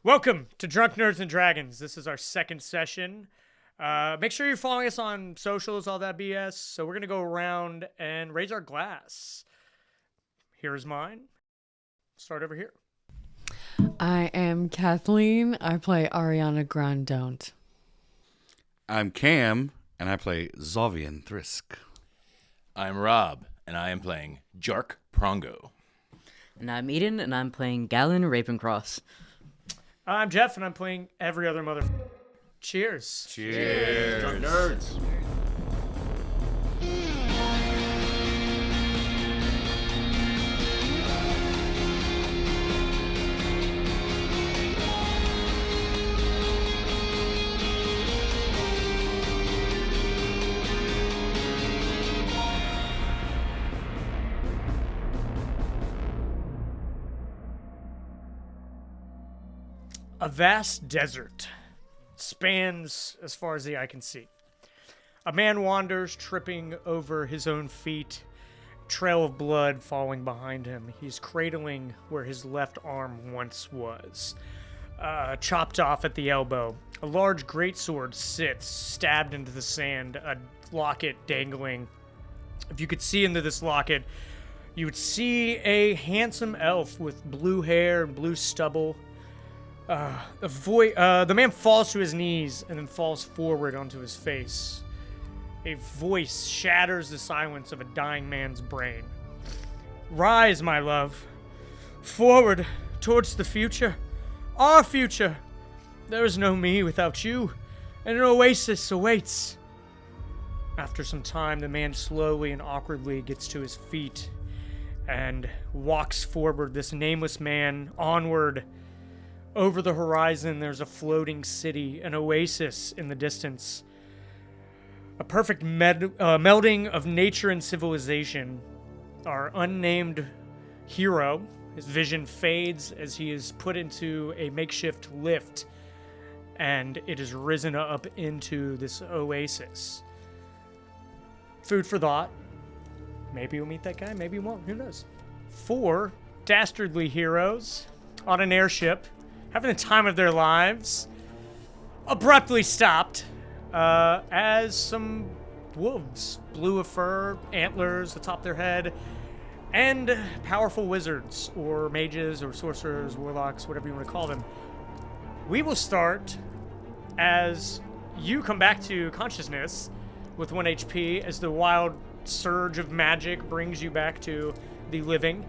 Welcome to Drunk Nerds and Dragons. This is our second session. Make sure you're following us on socials, all that BS. So we're going to go around and raise our glass. Here's mine. Start over here. I am Kathleen. I play Ariana Grandont. I'm Cam, and I play Xavian Thrisk. I'm Rob, and I am playing Jark Prongo. And I'm Eden, and I'm playing Galen Ravencross. I'm Jeff, and I'm playing every other mother. Cheers. Cheers. Drunk nerds. A vast desert spans as far as the eye can see. A man wanders, tripping over his own feet, trail of blood falling behind him. He's cradling where his left arm once was, chopped off at the elbow. A large greatsword sits, stabbed into the sand, a locket dangling. If you could see into this locket, you would see a handsome elf with blue hair and blue stubble. The man falls to his knees and then falls forward onto his face. A voice shatters the silence of a dying man's brain. Rise, my love. Forward, towards the future. Our future. There is no me without you, and an oasis awaits. After some time, the man slowly and awkwardly gets to his feet and walks forward, this nameless man, onward. Over the horizon, there's a floating city, an oasis in the distance. A perfect melding of nature and civilization. Our unnamed hero, his vision fades as he is put into a makeshift lift, and it is risen up into this oasis. Food for thought. Maybe we'll meet that guy, maybe we won't, who knows. 4 dastardly heroes on an airship, having the time of their lives, abruptly stopped as some wolves blew a fur, antlers atop their head, and powerful wizards, or mages, or sorcerers, warlocks, whatever you want to call them. We will start as you come back to consciousness with 1 HP as the wild surge of magic brings you back to the living.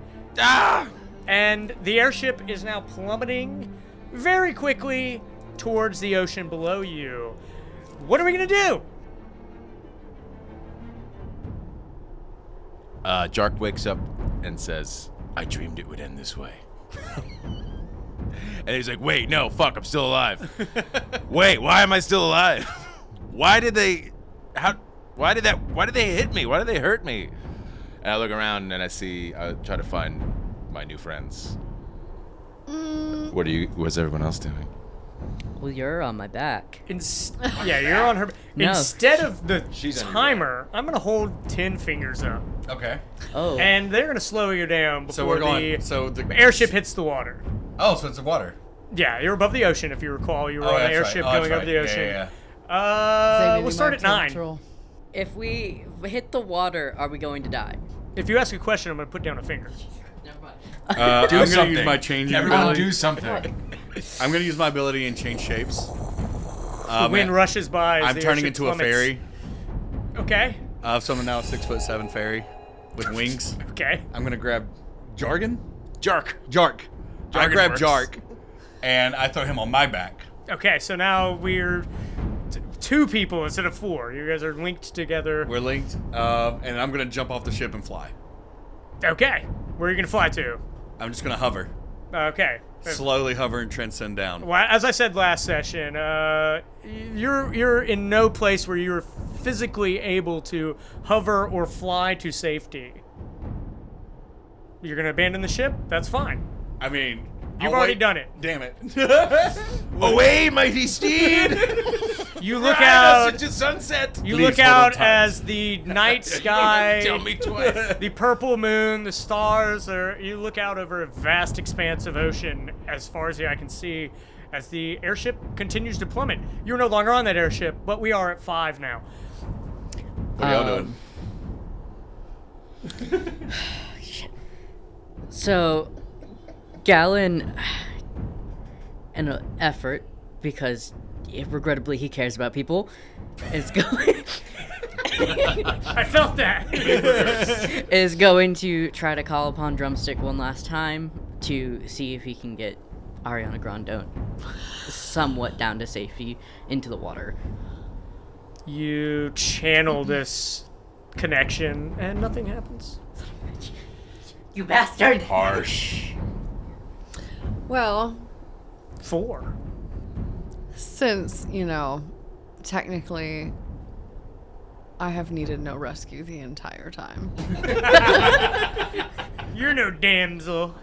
And the airship is now plummeting very quickly towards the ocean below you. What are we gonna do? Jark wakes up and says, I dreamed it would end this way. And he's like, wait, no, fuck, I'm still alive. Wait, why am I still alive? Why did they hit me? Why did they hurt me? And I look around and I try to find my new friends. What's everyone else doing? Well, you're on my back. Yeah, you're on her. No. Instead of the She's on your timer, I'm gonna hold 10 fingers up, Okay. Oh. and they're gonna slow you down before So we're going. So the airship hits the water. Oh, so it's the water. Yeah, you're above the ocean. If you recall, you were on the that's airship right. Oh, going that's over the right. ocean. Yeah. We'll start at 9. If we hit the water, are we going to die? If you ask a question, I'm gonna put down a finger. Never mind. I'm Do gonna something. use my changing Everyone ability. do something. I'm gonna use my ability and change shapes. The wind rushes by. As I'm the turning airship into plummets. a fairy. Okay. So I'm now a 6'7" fairy with wings. Okay. I'm gonna grab Jark. I Jargon grab works. Jark, and I throw him on my back. Okay. So now we're 2 people instead of 4. You guys are linked together. We're linked, and I'm gonna jump off the ship and fly. Okay. Where are you gonna fly to? I'm just gonna hover, Okay. slowly hover and transcend down. Well, as I said last session, you're in no place where you're physically able to hover or fly to safety. You're gonna abandon the ship? That's fine. I mean, You've already done it. Damn it. Away, mighty steed! You look Ride out. us into sunset! You Please look hold on out tight. as the night sky, Tell me twice. the purple moon, the stars. You look out over a vast expanse of ocean as far as the eye can see, as the airship continues to plummet. You're no longer on that airship, but we are at 5 now. What are y'all doing? So, Galen, in an effort, because regrettably he cares about people, is going... I felt that. is going to try to call upon Drumstick one last time to see if he can get Ariana Grandont somewhat down to safety into the water. You channel this connection, and nothing happens. You bastard! Harsh. Well, 4. since, technically I have needed no rescue the entire time. You're no damsel.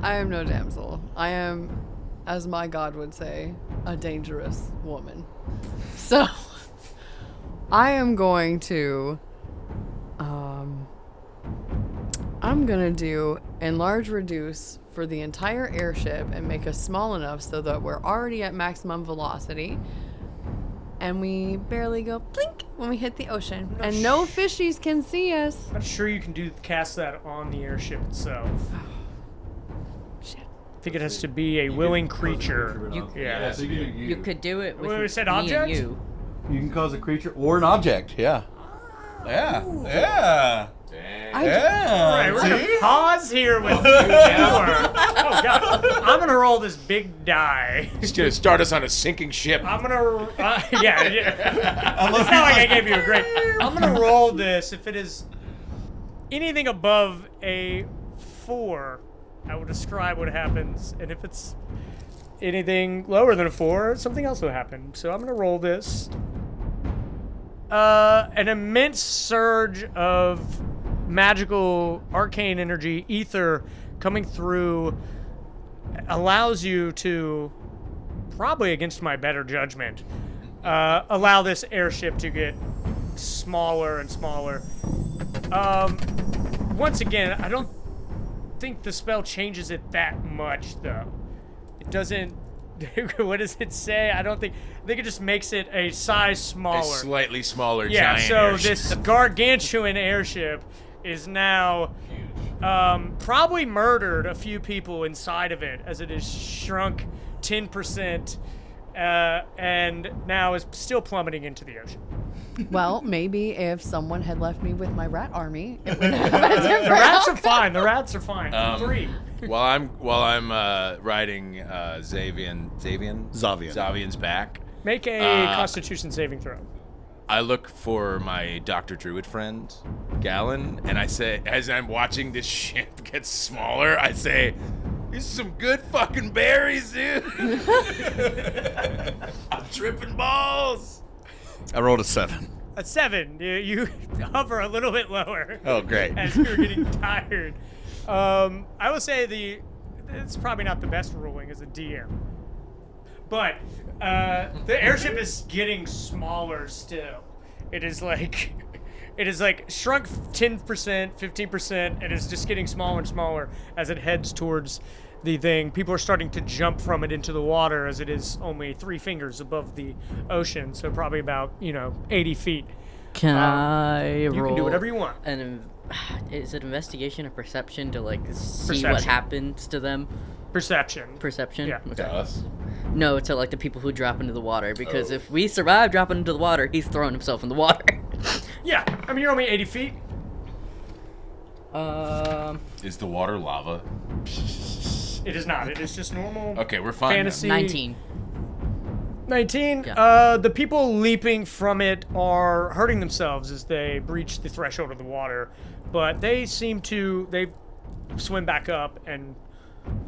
I am no damsel. I am, as my god would say, a dangerous woman. So, I am going to, I'm gonna do enlarge reduce for the entire airship and make us small enough so that we're already at maximum velocity and we barely go blink when we hit the ocean. And no fishies can see us. Not sure you can cast that on the airship itself. Shit. I think it has to be a willing creature. Yeah. So you You could do it with Wait, we said me object? and you. can cause a creature or an object. Yeah. Yeah. Yeah. Yeah. Alright, we're gonna pause here with you. Oh god. I'm gonna roll this big die. He's gonna start us on a sinking ship. I'm gonna, yeah. It's not like I gave you a grade. I'm gonna roll this. If it is anything above a 4, I will describe what happens. And if it's anything lower than a 4, something else will happen. So I'm gonna roll this. An immense surge of magical arcane energy, ether, coming through allows you to, probably against my better judgment, allow this airship to get smaller and smaller. Once again, I don't think the spell changes it that much, though. It doesn't. What does it say? I think it just makes it a size smaller. A slightly smaller Yeah, giant so airship. this gargantuan airship is now probably murdered a few people inside of it as it is shrunk 10% and now is still plummeting into the ocean. Well, maybe if someone had left me with my rat army, it would have a The different rats are outcome. fine. The rats are fine. 3. While I'm riding Xavian's back, Make a Constitution saving throw. I look for my Dr. Druid friend, Galen, and I say, as I'm watching this ship get smaller, I say, "These are some good fucking berries, dude." I'm tripping balls. I rolled a 7. A 7. You hover a little bit lower. Oh, great. As you're getting tired. I will say it's probably not the best ruling as a DM. But the airship is getting smaller still. It is like shrunk 10%, 15%, and is just getting smaller and smaller as it heads towards the thing. People are starting to jump from it into the water as it is only 3 fingers above the ocean, so probably about 80 feet. Can I You roll? can do whatever you want. Is it investigation or perception to see what Perception. happens to them? Perception. Perception? Yeah. Okay. Us? No, to the people who drop into the water, because if we survive dropping into the water, he's throwing himself in the water. Yeah, I mean, you're only 80 feet. Is the water lava? It is not. It is just normal. Okay, we're fine. Fantasy. 19. 19. Yeah. The people leaping from it are hurting themselves as they breach the threshold of the water, but they swim back up and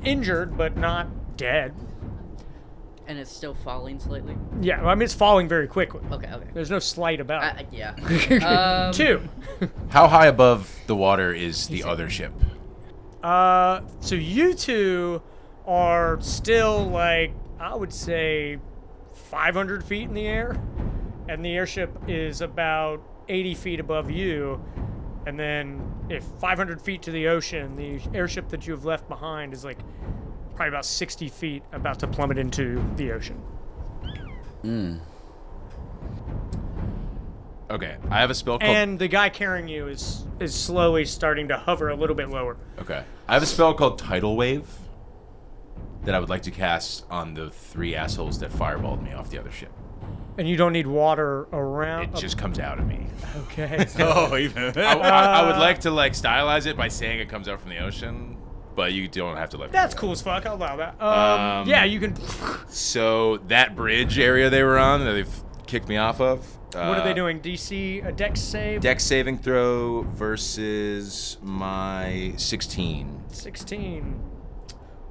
injured, but not dead. And it's still falling slightly? Yeah, I mean, it's falling very quickly. Okay. There's no slight about it. Yeah. 2. How high above the water is the other ship? So you two are still I would say 500 feet in the air, and the airship is about 80 feet above you. And then if 500 feet to the ocean, the airship that you have left behind is probably about 60 feet, about to plummet into the ocean. Okay, I have a spell called... And the guy carrying you is slowly starting to hover a little bit lower. Okay. I have a spell called Tidal Wave that I would like to cast on the 3 assholes that fireballed me off the other ship. And you don't need water around. It just comes out of me. Okay. Oh, even. I would like to like stylize it by saying it comes out from the ocean, but you don't have to let me That's know. cool as fuck. I'll allow that. Yeah, you can. So that bridge area they were on that they've kicked me off of. What are they doing? DC a dex save? Dex saving throw versus my 16. 16.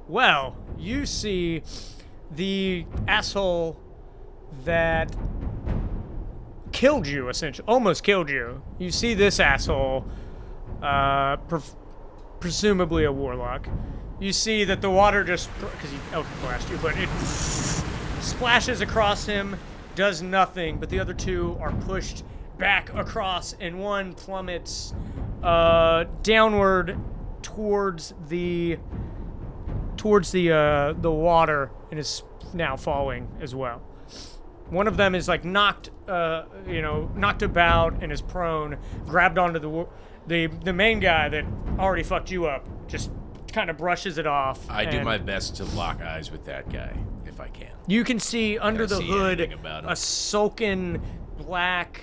Well, you see the asshole that killed you, essentially, almost killed you. You see this asshole, presumably a warlock. You see that the water just, because he Eldritch Blast you, but it splashes across him, does nothing, but the other 2 are pushed back across, and one plummets downward towards the water and is now falling as well. One of them is like knocked about and is prone, grabbed onto the main guy that already fucked you up, just kind of brushes it off. I do my best to lock eyes with that guy if I can. You can see under the hood about him. a sulken black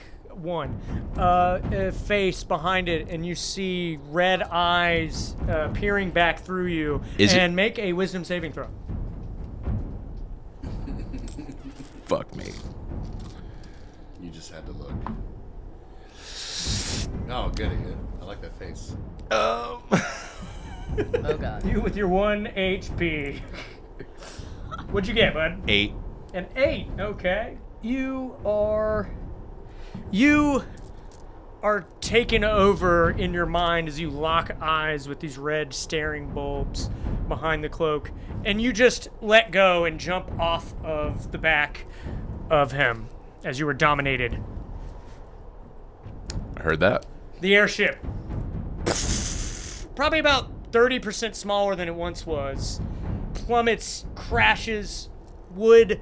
face behind it, and you see red eyes peering back through you. And make a wisdom saving throw. Fuck me. You just had to look. Oh, goody. I like that face. Oh god. You with your 1 HP. What'd you get, bud? 8. An 8. Okay. You are taken over in your mind as you lock eyes with these red staring bulbs behind the cloak, and you just let go and jump off of the back of him as you were dominated. I heard that. The airship, probably about 30% smaller than it once was, plummets, crashes, wood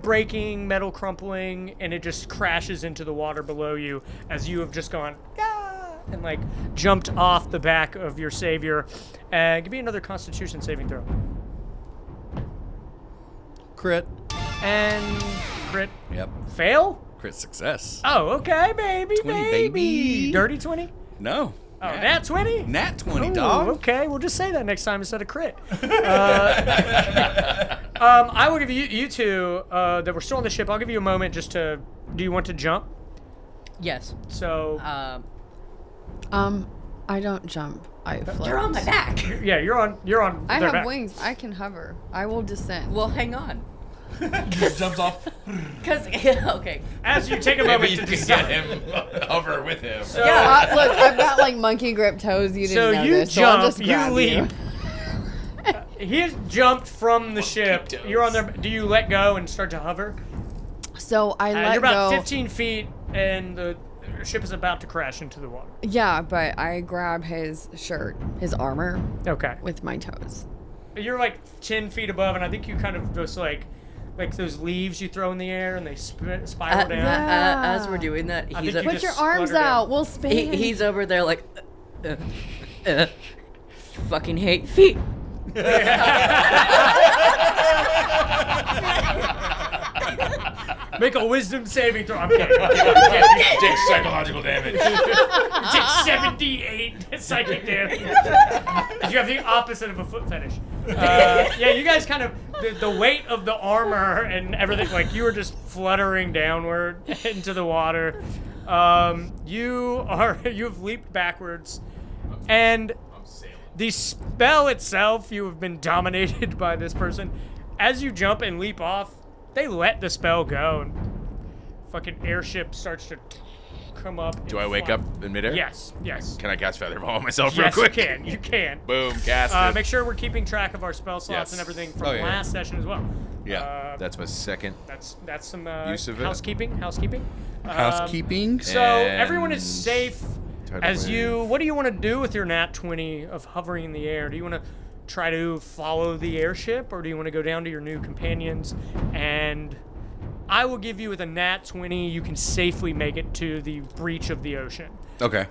breaking, metal crumpling, and it just crashes into the water below you as you have just gone, ah, and like jumped off the back of your savior. Give me another Constitution saving throw. Crit. And crit. Yep. Fail? Crit success. Oh, okay, baby, 20, baby. Dirty 20? No. Oh, nat 20? Nat 20, Ooh, dog. Okay, we'll just say that next time instead of crit. I will give you two that were still on the ship. I'll give you a moment just to. Do you want to jump? Yes. So. I don't jump. I float. You're on my back. Yeah, you're on. I their have back. wings. I can hover. I will descend. Well, hang on. Just jumps off. Cause okay. As you take a moment to decide. him hover with him. So, Look, I've got like monkey grip toes. You didn't know you this, so jump, I'll just grab you leap. He has jumped from the ship. toes. You're on there. Do you let go and start to hover? So I let You're about go. 15 feet, and the ship is about to crash into the water. Yeah, but I grab his shirt, his armor, Okay. with my toes. You're like 10 feet above, and I think you kind of just like those leaves you throw in the air, and they spiral down. yeah. As we're doing that, I he's think Put just your arms splutter down. out. We'll spin. he's over there like, fucking hate feet. Make a wisdom saving throw. I'm kidding. Take psychological damage. Take 78 psychic damage. 'Cause you have the opposite of a foot fetish. Yeah, you guys kind of the weight of the armor and everything, like you were just fluttering downward into the water. You have leaped backwards, and the spell itself, you have been dominated by this person. As you jump and leap off, they let the spell go, and fucking airship starts to come up. Do and I wake fly. up in midair? Yes. Can I cast Feather Ball on myself real Yes, quick? you can. Boom, cast it. Make sure we're keeping track of our spell slots Yes. and everything from Oh, yeah. last session as well. Yeah. That's my second. That's some Use of it. housekeeping. Housekeeping. So everyone is safe. Tidal As wave. you, what do you want to do with your nat 20 of hovering in the air? Do you want to try to follow the airship, or do you want to go down to your new companions? And I will give you with a nat 20, you can safely make it to the breach of the ocean. Okay.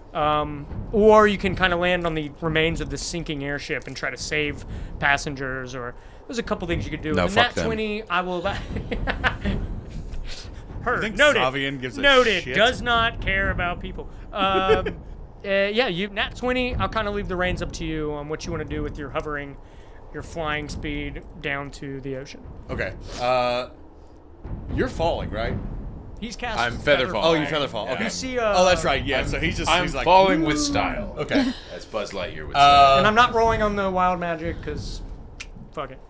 Or you can kind of land on the remains of the sinking airship and try to save passengers, or there's a couple things you could do. No, with a fuck nat them. 20, I will... Heard. think Noted. Xavian gives a Noted. shit. Does not care about people. Yeah, you nat 20, I'll kind of leave the reins up to you on what you want to do with your hovering, your flying speed down to the ocean. Okay. You're falling, right? He's cast. I'm feather Oh, falling. you feather fall. Okay. You see, oh, that's right. Yeah. So he's I'm like falling with style. Okay. As Buzz Lightyear would say. and I'm not rolling on the wild magic because, fuck it.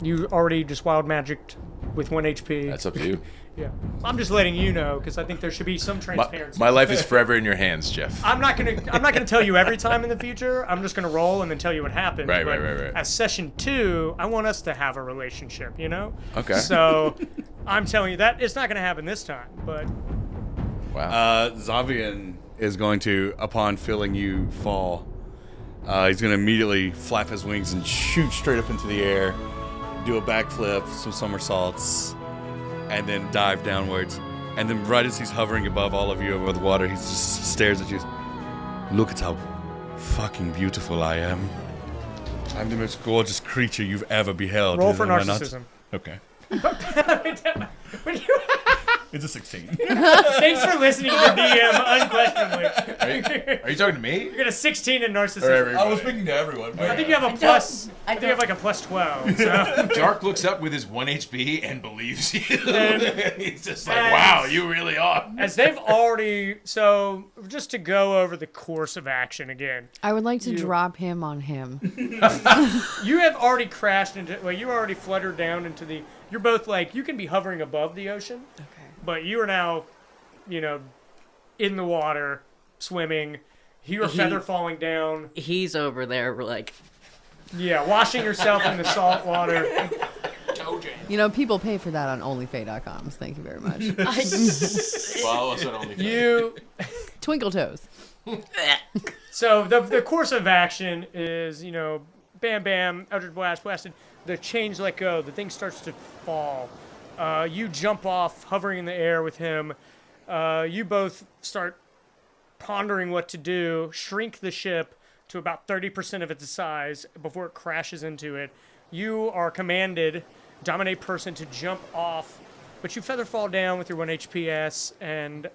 You already just wild magicked with 1 HP. That's up to you. Yeah. I'm just letting you know because I think there should be some transparency. My life is forever in your hands, Jeff. I'm not gonna tell you every time in the future. I'm just gonna roll and then tell you what happened. Right. As session 2, I want us to have a relationship. You know. Okay. So, I'm telling you that it's not gonna happen this time. But Wow. Xavian is going to, upon feeling you fall, he's going to immediately flap his wings and shoot straight up into the air, do a backflip, some somersaults, and then dive downwards. And then right as he's hovering above all of you over the water, he just stares at you. Look at how fucking beautiful I am. I'm the most gorgeous creature you've ever beheld. roll for am I not? narcissism. Okay. When you- It's a 16. Thanks for listening to DM, unquestionably. Are you talking to me? You got a 16 in narcissism. I was speaking to everyone. I think you have a plus. I think you have like a plus 12. So. Jark looks up with his 1 HP and believes you. And- He's just like, wow, you really are. As they've already, so just to go over the course of action again, I would like to drop him on him. you have already crashed into, well, you already fluttered down into the, you're both like, you can be hovering above the ocean, but you are now, in the water, swimming. You are feather falling down. He's over there, we're like, Yeah, washing yourself in the salt water. People pay for that on OnlyFae.com. So thank you very much. Follow us on OnlyFace. You, Twinkle toes. so the course of action is, bam, bam, Eldritch Blast, blasted. The chains let go. The thing starts to fall. You jump off, hovering in the air with him. You both start pondering what to do, shrink the ship to about 30% of its size before it crashes into it. You are commanded, dominate person, to jump off, but you feather fall down with your 1 HPS, and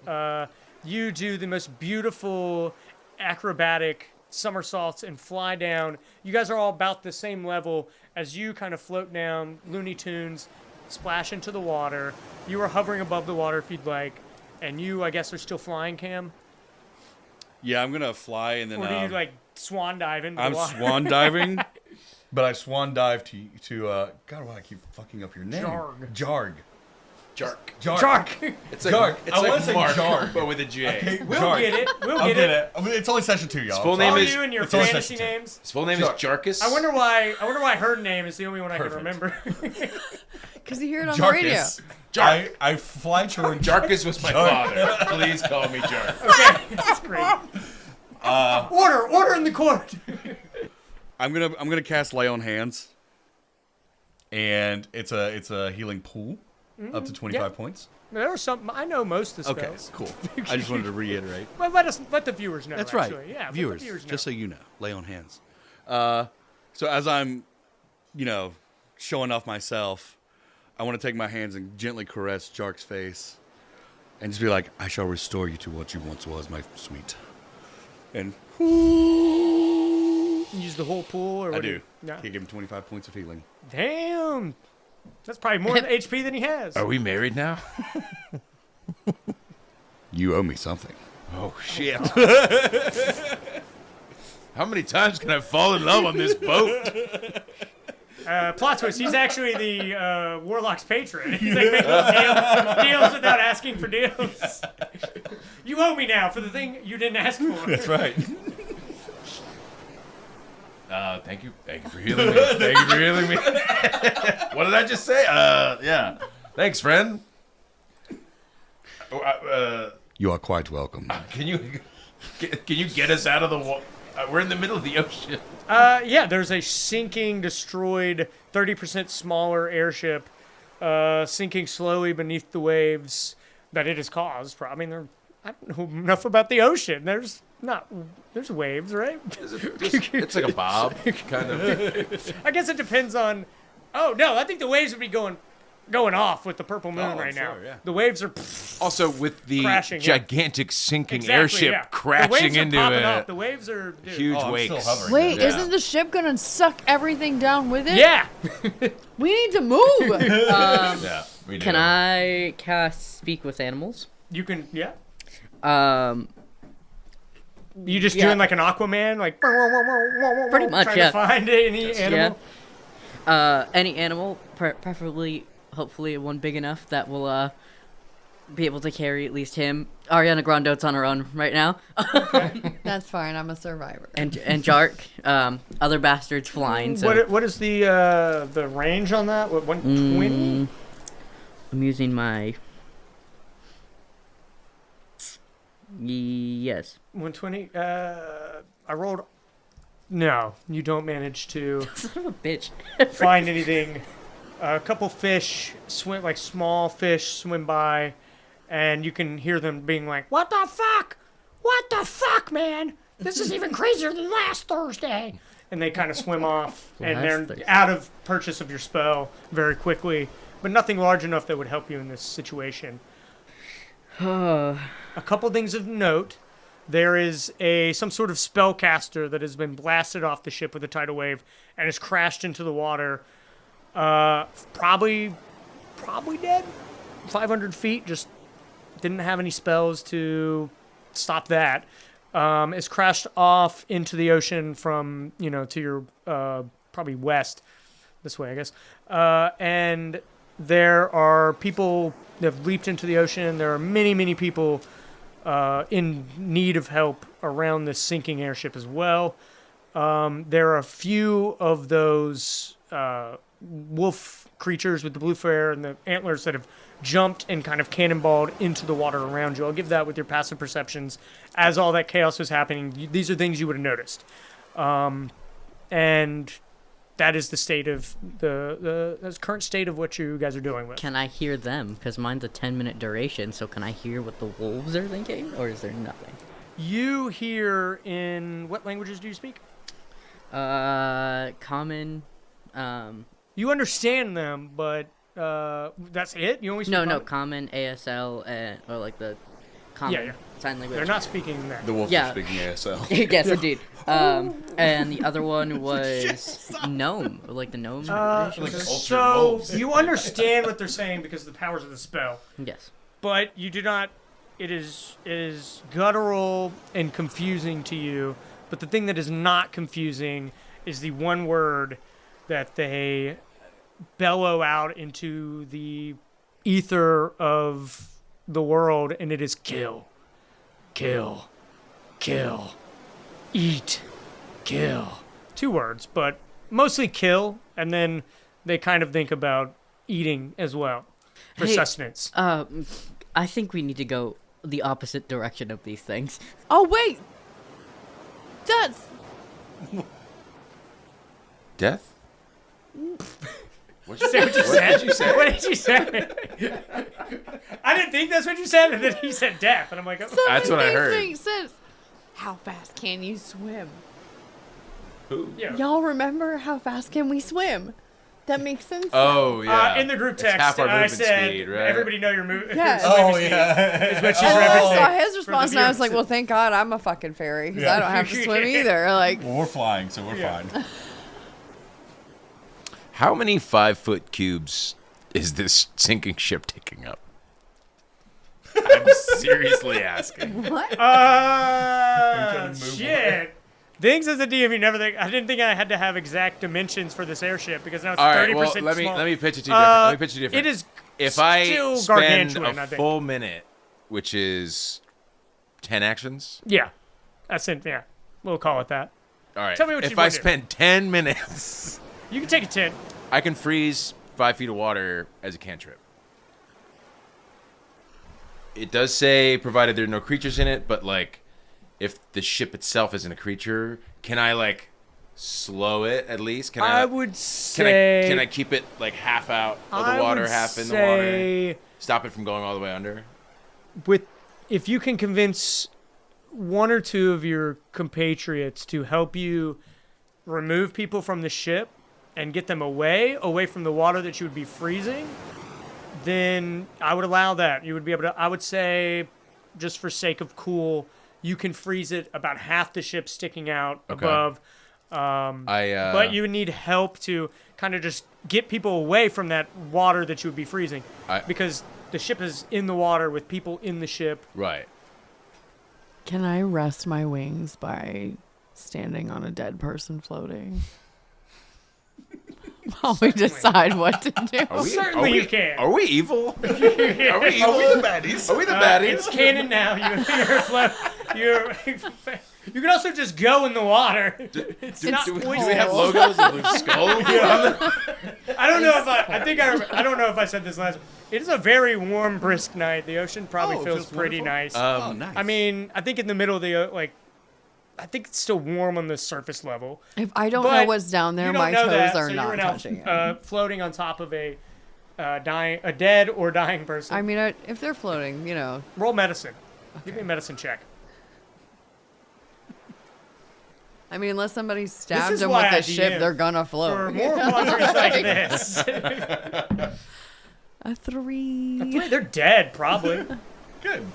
you do the most beautiful acrobatic somersaults and fly down. You guys are all about the same level as you kind of float down, Looney Tunes, splash into the water. You are hovering above the water if you'd like, and you, I guess, are still flying, Cam? Yeah, I'm going to fly and then... Or do you, swan dive into I'm the water? swan diving, but I swan dive to God, why I keep fucking up your name? Jarg. Jark. Jark! It's like, Jark. It's I like wanna say Mark, Jark. but with a J. Okay, We'll Jark. get it. We'll I'll get get it. it. I mean, it's only session 2, y'all. His full I'm name All sorry. is- you and your it's only fantasy session two. names. His full name Jark. is Jarkus. I wonder why her name is the only one I can Perfect. remember. Because you hear it on the radio. Jarkus. Jark. I fly toward Jarkus was my father. Please call me Jark. Okay, that's great. Order in the court. I'm gonna cast Lay on Hands, and it's a healing pool, up to 25 yeah. points. There was some. I know most of the Okay, spells. cool. I just wanted to reiterate. But let the viewers know. That's actually. right. Yeah, let the viewers, viewers know. just so you know, Lay on Hands. So as I'm, showing off myself, I want to take my hands and gently caress Jark's face, and just be like, "I shall restore you to what you once was, my sweet." And Use the whole pool, or I what do. No. He gave him 25 points of healing. Damn, that's probably more HP than he has. Are we married now? You owe me something. Oh, shit. How many times can I fall in love on this boat? Plot twist: he's actually the warlock's patron. He's like making deals without asking for deals. You owe me now for the thing you didn't ask for. That's right. Thank you for healing me. Thank you for healing me. What did I just say? Yeah. Thanks, friend. You are quite welcome. Can you get us out of the water? We're in the middle of the ocean. Yeah, there's a sinking, destroyed, 30% smaller airship sinking slowly beneath the waves that it has caused. I mean, I don't know enough about the ocean. There's waves, right? It's like a bob, kind of. I guess it depends on. Oh no, I think the waves would be going off with the purple moon I'm right now. sure, yeah. The waves are Also, with the Crashing, yeah. gigantic sinking exactly, airship yeah. crashing the waves into are popping it. Off. The waves are Huge Oh, I'm wakes. still hovering. Wait, Yeah. isn't the ship gonna suck everything down with it? Yeah. We need to move. Yeah, we do. Can I cast Speak with Animals? You can. Yeah. You just Yeah. doing like an Aquaman, like Pretty much, trying yeah. to find any animal. Any animal, preferably, hopefully one big enough that will be able to carry at least him. Ariana Grandont's on her own right now. That's fine. I'm a survivor. and Jark, other bastards flying. So What is the range on that? What 120? I'm using my. Yes. 120. I rolled. No, you don't manage to Son of a bitch. find anything. A couple fish swim, like small fish, swim by, and you can hear them being like, "What the fuck? What the fuck, man? This is even crazier than last Thursday." And they kind of swim off, and Last they're Thursday. out of purchase of your spell very quickly, but nothing large enough that would help you in this situation. A couple things of note. There is some sort of spellcaster that has been blasted off the ship with a tidal wave and has crashed into the water. Probably dead. 500 feet. Just didn't have any spells to stop that. It's crashed off into the ocean from to your probably west, this way I guess. And there are people that have leaped into the ocean. There are many people in need of help around this sinking airship as well. There are a few of those wolf creatures with the blue fur and the antlers that have jumped and kind of cannonballed into the water around you. I'll give that with your passive perceptions. As all that chaos was happening, these are things you would have noticed. And that is the state of the current state of what you guys are dealing with. Can I hear them? Because mine's a 10-minute duration, so can I hear what the wolves are thinking, or is there nothing? You hear in what languages do you speak? Common. You understand them, but that's it. You only speak No, Common? common, ASL, or like the common Yeah. sign language. They're not speaking that. The wolves Yeah. are speaking ASL. Yes, indeed. And the other one was gnome, or like the gnome. So you understand what they're saying because of the powers of the spell, Yes. but you do not. It is guttural and confusing to you. But the thing that is not confusing is the one word that they bellow out into the ether of the world, and it is kill, kill, kill, eat, kill. 2 words, but mostly kill, and then they kind of think about eating as well for Hey, sustenance. I think we need to go the opposite direction of these things. Oh wait, that's Death? What did you say? What did you say? I didn't think that's what you said, and then he said death, and I'm like, oh. That's what I heard. Makes sense. How fast can you swim? Yeah. Y'all remember how fast can we swim? That makes sense. Oh, yeah. In the group It's text, half our I movement said, speed, right? everybody know your move. Yes. Oh, yeah. Is what she's And then I referencing. saw his for response, the and I was like, viewers. "Well, thank God I'm a fucking fairy because Yeah. I don't have to swim either." Like, Well, we're flying, so we're Yeah. fine. How many 5-foot cubes is this sinking ship taking up? I'm seriously asking. what? Shit. Things as a DM, you never think. I didn't think I had to have exact dimensions for this airship because now it's All 30% right, well, small. let me pitch it to you different. Let me pitch it different. It is If I still spend gargantuan, I a think. full minute, which is 10 actions. Yeah. That's it. Yeah. We'll call it that. All right. Tell me what you if wanna I do. spend 10 minutes, You can take a 10. I can freeze 5 feet of water as a cantrip. It does say provided there are no creatures in it, but like if the ship itself isn't a creature, can I like slow it at least? Can I would say. Can I keep it like half out of the water, half in the water? Stop it from going all the way under. If you can convince one or two of your compatriots to help you remove people from the ship and get them away from the water that you would be freezing, then I would allow that. You would be able to. I would say, just for sake of cool, you can freeze it about half the ship sticking out above. But you would need help to kind of just get people away from that water that you would be freezing, because the ship is in the water with people in the ship. Right. Can I rest my wings by standing on a dead person floating? While we decide what to do. Certainly you can. Are we evil? Are we evil? Are we the baddies? Are we the baddies? It's canon now. You can also just go in the water. Do we have logos of the skull? I don't know if I don't know if I said this last. It is a very warm, brisk night. The ocean probably feels pretty nice. Nice. I mean, I think in the middle of the I think it's still warm on the surface level. If I don't know what's down there, my toes are not touching it. Floating on top of a dead or dying person. I mean, if they're floating, roll medicine. Okay. Give me a medicine check. I mean, unless somebody stabs them with the ship, they're gonna float. For more plungers like this. A 3. They're dead, probably. Good.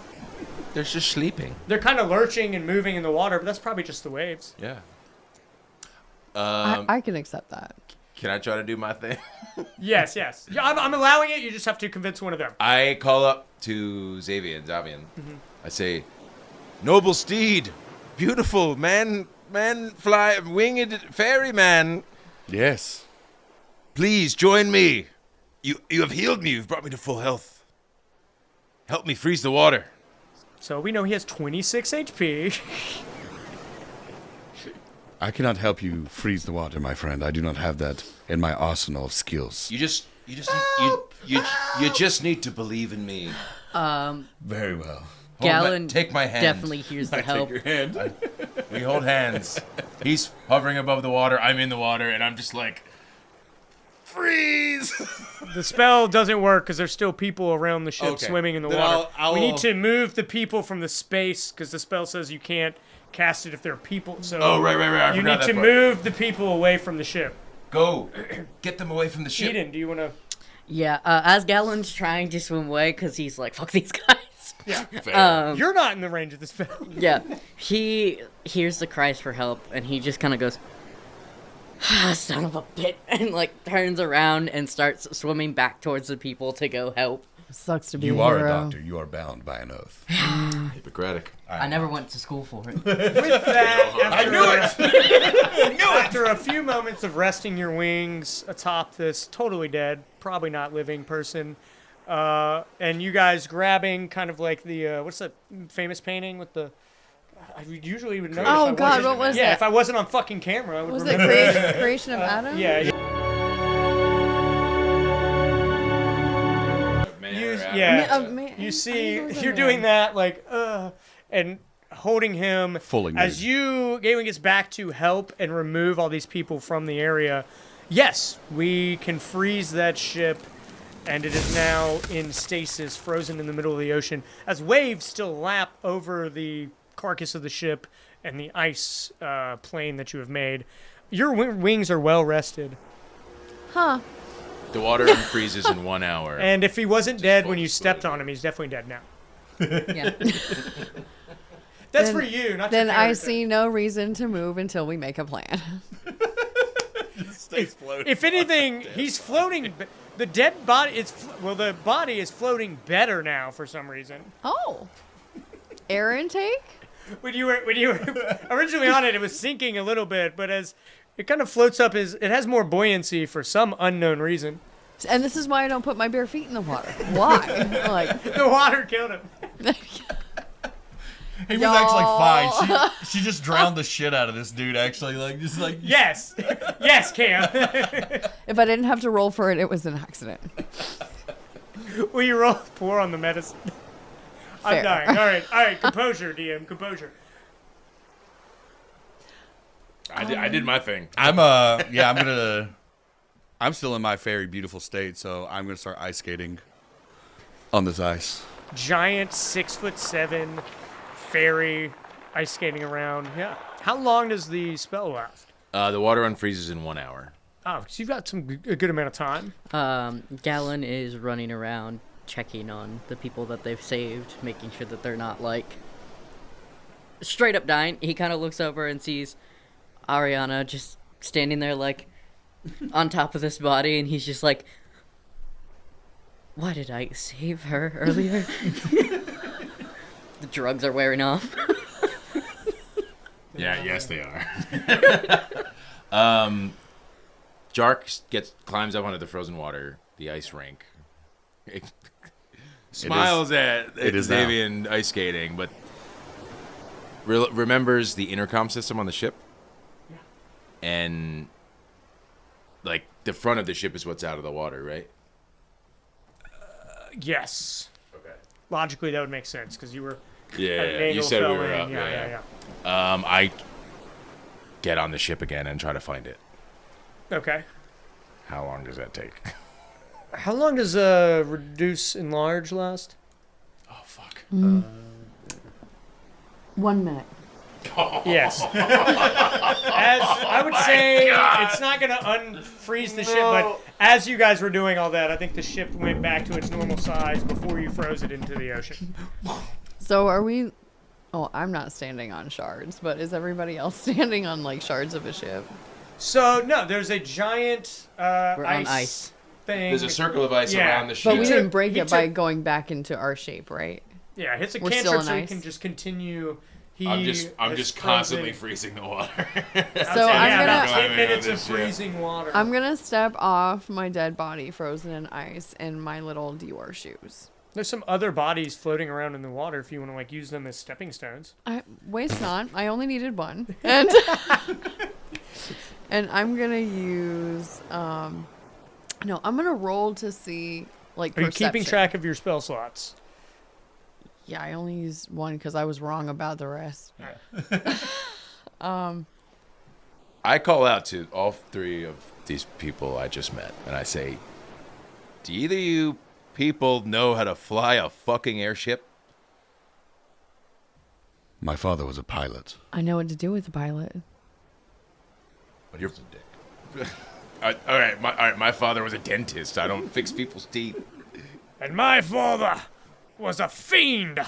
They're just sleeping. They're kind of lurching and moving in the water, but that's probably just the waves. Yeah. I can accept that. Can I try to do my thing? Yes. Yeah, I'm allowing it. You just have to convince one of them. I call up to Xavian. Mm-hmm. I say, "Noble steed, beautiful man, fly, winged ferryman. Yes. Please join me. You have healed me. You've brought me to full health. Help me freeze the water." So we know he has 26 HP. I cannot help you freeze the water, my friend. I do not have that in my arsenal of skills. You just need to believe in me. Very well. Galen take my hand. Definitely hears the help. Take your hand. We hold hands. He's hovering above the water. I'm in the water, and I'm just like, freeze! The spell doesn't work because there's still people around the ship swimming in the water. We need to move the people from the space because the spell says you can't cast it if there are people. So right. You need to move the people away from the ship. Go. Get them away from the ship. Eden, do you want to? Yeah, as Galen's trying to swim away because he's like, fuck these guys. Yeah. You're not in the range of the spell. Yeah. He hears the cries for help, and he just kind of goes, son of a bitch, and like turns around and starts swimming back towards the people to go help. Sucks to be You a are hero. a doctor. You are bound by an oath. Hippocratic. I never went to school for it. With that, I knew it! After a few moments of resting your wings atop this totally dead, probably not living person, and you guys grabbing kind of like the what's that famous painting with the? I usually would know. Oh God, what was that? Yeah, if I wasn't on fucking camera, I would Was remember. it creation of Adam? Yeah. You see, you're doing that like, and holding him Fully as Galen gets back to help and remove all these people from the area. Yes, we can freeze that ship, and it is now in stasis, frozen in the middle of the ocean, as waves still lap over the carcass of the ship and the ice plane that you have made. Your wings are well rested. Huh. The water unfreezes in 1 hour. And if he wasn't dead when you stepped on him, he's definitely dead now. Yeah. That's for you, not Then your I character. see no reason to move until we make a plan. Stays floating. If anything, he's floating. The dead body is the body is floating better now for some reason. Oh. Air intake? When you were originally on it, it was sinking a little bit, but as it kind of floats up, it has more buoyancy for some unknown reason. And this is why I don't put my bare feet in the water. Why? Like The water killed him. He was actually fine. She just drowned the shit out of this dude. Actually, Yes, Cam. if I didn't have to roll for it, it was an accident. Will you roll pour on the medicine? I'm Fair. dying. All right. Composure, DM. Composure. I did my thing. I'm still in my very beautiful state, so I'm gonna start ice skating on this ice. Giant 6'7" fairy ice skating around. Yeah. How long does the spell last? The water unfreezes in 1 hour. Oh, so you've got a good amount of time. Galen is running around checking on the people that they've saved, making sure that they're not, like, straight up dying. He kind of looks over and sees Ariana just standing there, like, on top of this body, and he's just like, why did I save her earlier? The drugs are wearing off. Yeah, yes they are. Jark climbs up onto the frozen water, the ice rink. Smiles at Xavian ice skating, but remembers the intercom system on the ship. Yeah. And, like, the front of the ship is what's out of the water, right? Yes. Okay. Logically, that would make sense, because you were... Yeah, you said we were up. Yeah. I get on the ship again and try to find it. Okay. How long does that take? How long does reduce enlarge last? Oh, fuck. 1 minute. Yes. As I would say, it's not going to unfreeze the ship, but as you guys were doing all that, I think the ship went back to its normal size before you froze it into the ocean. So are we... Oh, I'm not standing on shards, but is everybody else standing on, like, shards of a ship? So, no, there's a giant We're on ice thing. There's a circle of ice around the ship. But we didn't break it by going back into our shape, right? Yeah, hits a We're still cantrip in so he ice. can just continue. I'm just constantly freezing the water. So I'm gonna... about 10 minutes of freezing water. I'm gonna step off my dead body frozen in ice in my little Dior shoes. There's some other bodies floating around in the water if you want to, like, use them as stepping stones. Waste not. I only needed one. And and I'm gonna use no, I'm gonna roll to see, like, Are you perception. keeping track of your spell slots? Yeah, I only used one because I was wrong about the rest. I call out to all three of these people I just met, and I say, do either of you people know how to fly a fucking airship? My father was a pilot. I know what to do with the pilot. But you're a dick. all right, my father was a dentist. I don't fix people's teeth. And my father was a fiend.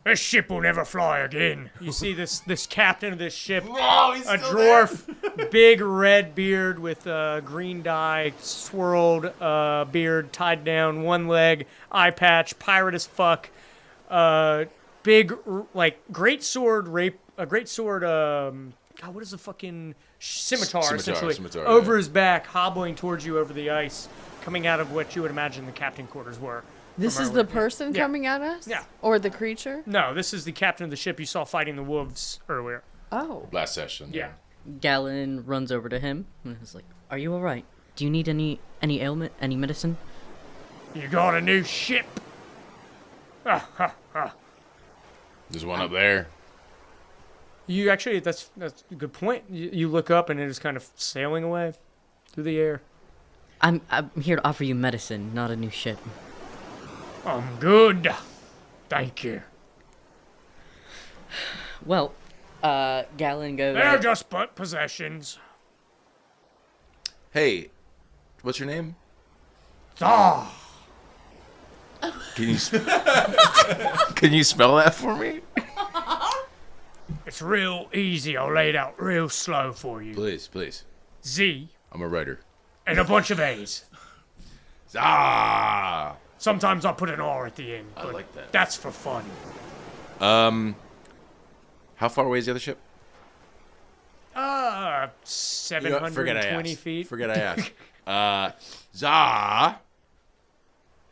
This ship will never fly again. You see this captain of this ship, a dwarf, big red beard with green dye, swirled beard, tied down, one leg, eye patch, pirate as fuck, big, like, great sword, God, what is the fucking scimitar essentially, over his back, hobbling towards you over the ice, coming out of what you would imagine the captain quarters were. This is the person coming at us? Yeah. Or the creature? No, this is the captain of the ship you saw fighting the wolves earlier. Oh. Last session. Yeah. Galen runs over to him and is like, are you alright? Do you need any ailment, any medicine? You got a new ship? There's one up there. You actually, that's a good point. You look up and it is kind of sailing away through the air. I'm here to offer you medicine, not a new ship. I'm good. Thank you. Well, Galen goes... They're just but possessions. Hey, what's your name? Ah. Can you can you spell that for me? It's real easy. I'll lay it out real slow for you. Please. Z I'm a writer. and a bunch of A's. Ah. Sometimes I'll put an R at the end. I But like that. That's for fun. How far away is the other ship? 720 feet. Forget I asked. Zah.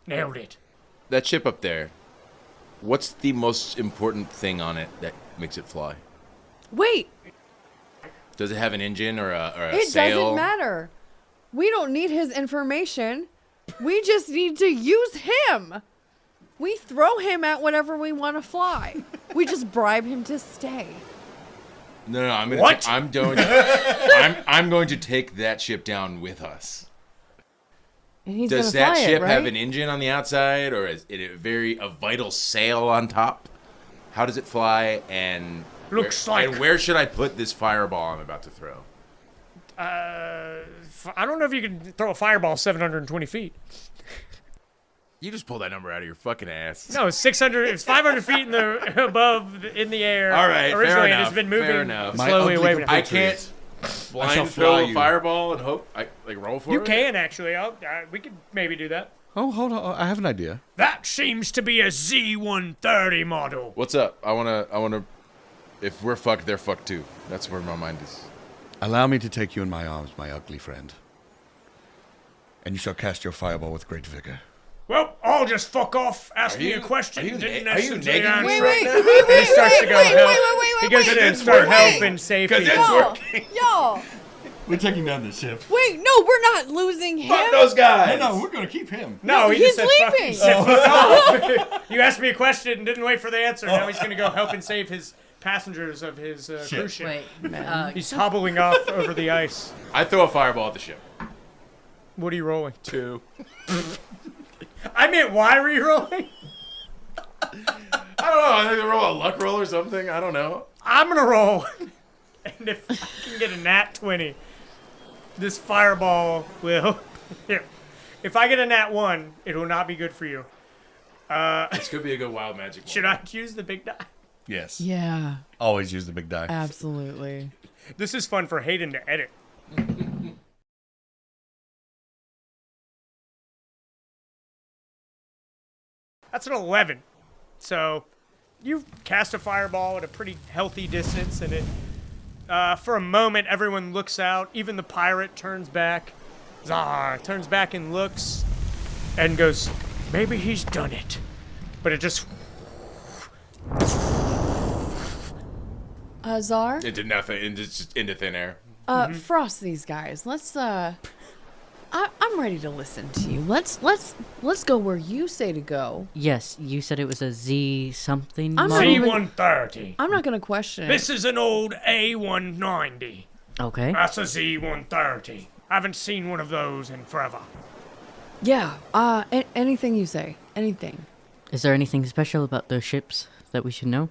Nailed it. That ship up there. What's the most important thing on it that makes it fly? Wait, Does it have an engine or a it sail? doesn't matter. We don't need his information. We just need to use him. We throw him at whatever we want to fly. We just bribe him to stay. No, I'm gonna. What? I'm going to take that ship down with us. And he's Does gonna that fly ship it, have right? an engine on the outside, or is it a vital sail on top? How does it fly? And where should I put this fireball I'm about to throw? I don't know if you can throw a fireball 720 feet. You just pulled that number out of your fucking ass. No, it's 600. It's 500 feet in the air. All right, Originally, fair it enough. has been Fair moving enough. slowly away. From I can't blind throw a fireball and hope I roll for it. You can actually. We could maybe do that. Oh, hold on. I have an idea. That seems to be a Z130 model. What's up? I wanna. If we're fucked, they're fucked too. That's where my mind is. Allow me to take you in my arms, my ugly friend. And you shall cast your fireball with great vigor. Well, I'll just fuck off. Ask me a question. Are you didn't negging necessarily me answer right it. now? He starts to go help. He goes wait, in and it's start working. helping save Because people. it's working. Y'all. We're taking down the ship. Wait, no, we're not losing him. Fuck those guys. No, we're going to keep him. No, he he's just said fuck, leaving. he said fuck off. You asked me a question and didn't wait for the answer. Now he's going to go help and save his passengers of his cruise ship. Wait, He's hobbling off over the ice. I throw a fireball at the ship. What are you rolling? 2. I meant why were you rolling? I don't know. I think they roll a luck roll or something. I don't know. I'm going to roll. And if I can get a nat 20, this fireball will... Here. If I get a nat 1, it will not be good for you. This could be a good wild magic. Should I use the big die? Yes. Yeah, Always use the big die. absolutely. This is fun for Hayden to edit. That's an 11. So you cast a fireball at a pretty healthy distance, and it, for a moment, everyone looks out. Even the pirate turns back. Zar turns back and looks and goes, maybe he's done it. But it just... Czar, Into nothing. Just into thin air. frost these guys. Let's I'm ready to listen to you. Let's go where you say to go. yes, you said it was a Z something I'm model. not Z130. I'm not gonna question it. This is an old A190. Okay. That's a Z130. I haven't seen one of those in forever. Yeah. Anything you say. Anything. Is there anything special about those ships that we should know?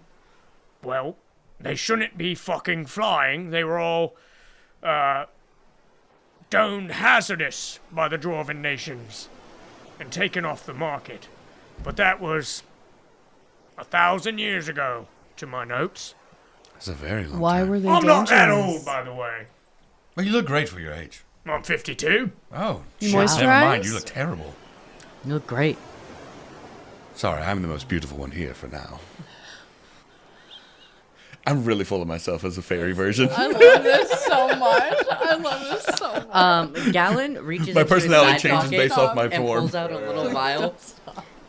Well, they shouldn't be fucking flying. They were all, domed hazardous by the Dwarven nations and taken off the market. But that was 1,000 years ago, to my notes. That's a very long Why time. were they I'm not dangerous? that old, by the way. Well, you look great for your age. I'm 52. Oh, You shit. Never mind. moisturize? You look terrible. You look great. Sorry, I'm the most beautiful one here for now. I'm really full of myself as a fairy version. I love this so much. I love this so much. Galen reaches My into his personality side changes pocket based off my and form. pulls out a little vial,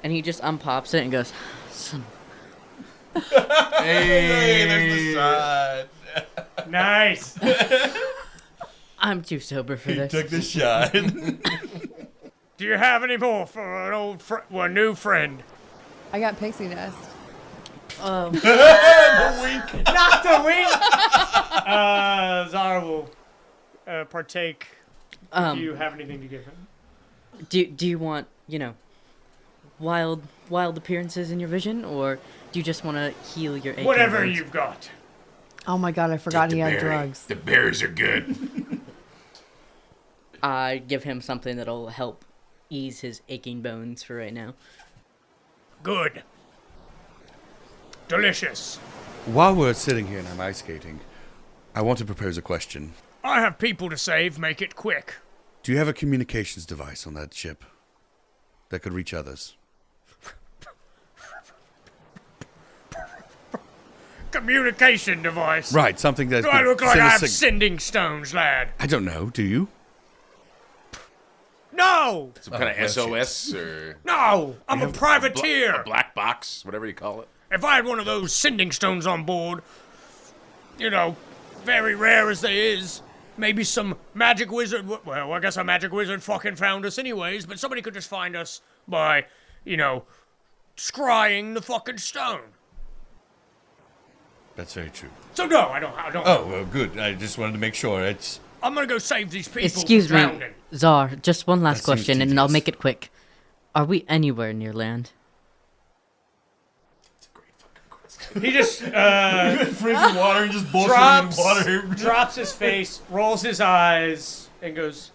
and he just unpops it and goes, "Son Hey, there's the side. Nice. I'm too sober for He this." took the shot. Do you have any more for an old a new friend? I got pixie dust. Not the wink. Zara will partake if you have anything to give him. Do you want, wild appearances in your vision, or do you just want to heal your aching Whatever wounds? you've got. Oh my god, I forgot he had berry. drugs. The berries are good. I give him something that'll help ease his aching bones for right now. Good. Delicious. While we're sitting here and I'm ice skating, I want to propose a question. I have people to save. Make it quick. Do you have a communications device on that ship that could reach others? Communication device. Right, something that Do I look like send I a have sig- sending stones, lad? I don't know. Do you? No! Some kind of well, SOS or No! I'm a privateer! a black box, whatever you call it. If I had one of those sending stones on board, very rare as they is, maybe some magic wizard, well, I guess a magic wizard fucking found us anyways, but somebody could just find us by, scrying the fucking stone. That's very true. So no, I don't. Oh, well, good. I just wanted to make sure. I'm gonna go save these people. Excuse from me, drowning. Czar. Just one last That seems question, and I'll tedious. make it quick. Are we anywhere near land? He just Freezing water and just drops his face, rolls his eyes, and goes,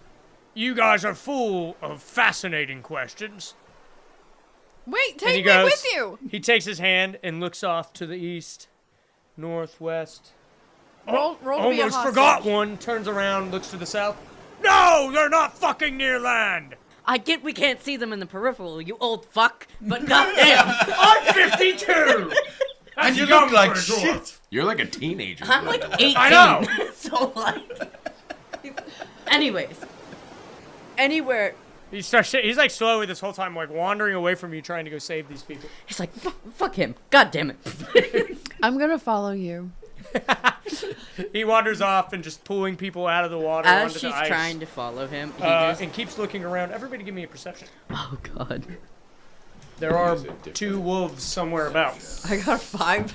"You guys are full of fascinating questions." Wait, And take he me goes- with you. He takes his hand and looks off to the east, northwest. Roll to be a Almost hostage. forgot one. Turns around, looks to the south. No, they're not fucking near land. I get we can't see them in the peripheral, you old fuck, but goddamn, I'm 52. And you young look like for a dwarf. shit. You're like a teenager. I'm like 18. I know. So like, anyways, anywhere. He's like slowly this whole time, like wandering away from you, trying to go save these people. He's like, fuck him. God damn it. I'm gonna follow you. He wanders off and just pulling people out of the water As onto she's the ice. trying to follow him, he just. And keeps looking around. Everybody give me a perception. Oh god. There are 2 wolves somewhere about. I got a 5.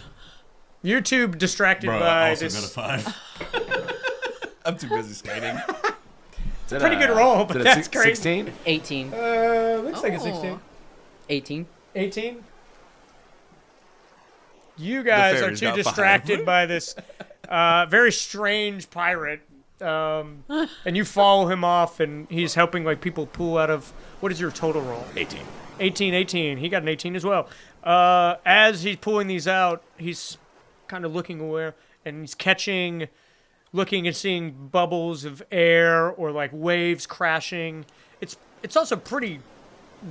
You're too distracted Bro, I by also this. got a 5. I'm too busy skating. Pretty good roll, but that's great. 16? 18. Looks like a 16. 18. 18? You guys are fairy's too got 5. distracted by this very strange pirate. And you follow him off, and he's helping like people pull out of. What is your total roll? 18. 18. He got an 18 as well. As he's pulling these out, he's kind of looking aware, and he's looking and seeing bubbles of air or like waves crashing. It's also pretty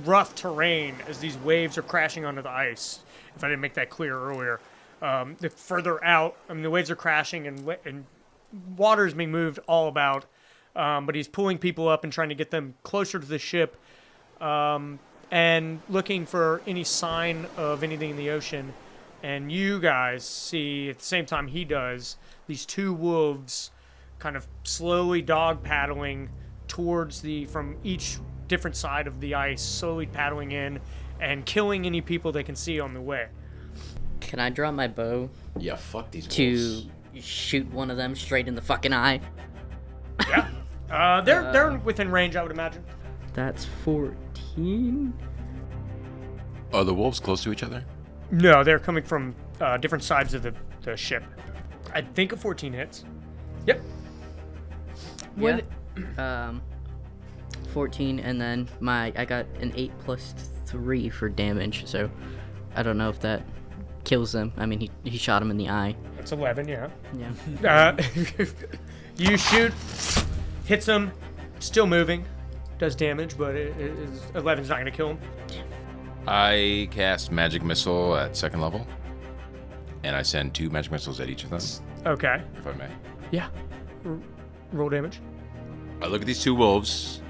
rough terrain as these waves are crashing onto the ice. If I didn't make that clear earlier, the further out, I mean, the waves are crashing and water is being moved all about. But he's pulling people up and trying to get them closer to the ship. And looking for any sign of anything in the ocean. And you guys see, at the same time he does, these 2 wolves kind of slowly dog paddling towards from each different side of the ice, slowly paddling in and killing any people they can see on the way. Can I draw my bow Yeah, fuck these to wolves. shoot one of them straight in the fucking eye? Yeah. They're within range, I would imagine. That's 14. Are the wolves close to each other? No, they're coming from different sides of the ship. I think a 14 hits. Yep. Would 14, and then I got an 8 plus 3 for damage, so I don't know if that kills them. I mean, he shot him in the eye. That's 11, yeah. Yeah. You shoot, hits him, still moving, does damage, but 11's not going to kill him. I cast Magic Missile at 2nd level, and I send 2 Magic Missiles at each of them, Okay. if I may. Yeah. Roll damage. I look at these 2 wolves,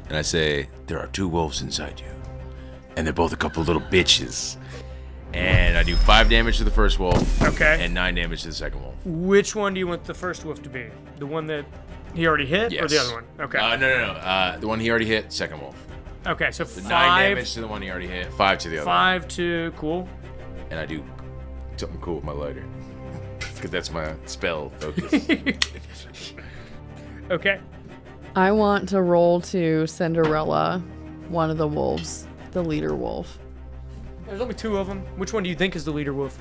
and I say, there are 2 wolves inside you, and they're both a couple little bitches. And I do 5 damage to the first wolf, Okay. and 9 damage to the second wolf. Which one do you want the first wolf to be? The one that he already hit, or the Yes. other one? Okay. No. The one he already hit, second wolf. Okay, so The 9 5, damage to the one he already hit, 5 to the other. 5 to cool. And I do something cool with my lighter. Because that's my spell focus. Okay. I want to roll to Cinderella, one of the wolves, the leader wolf. There's only 2 of them. Which one do you think is the leader wolf?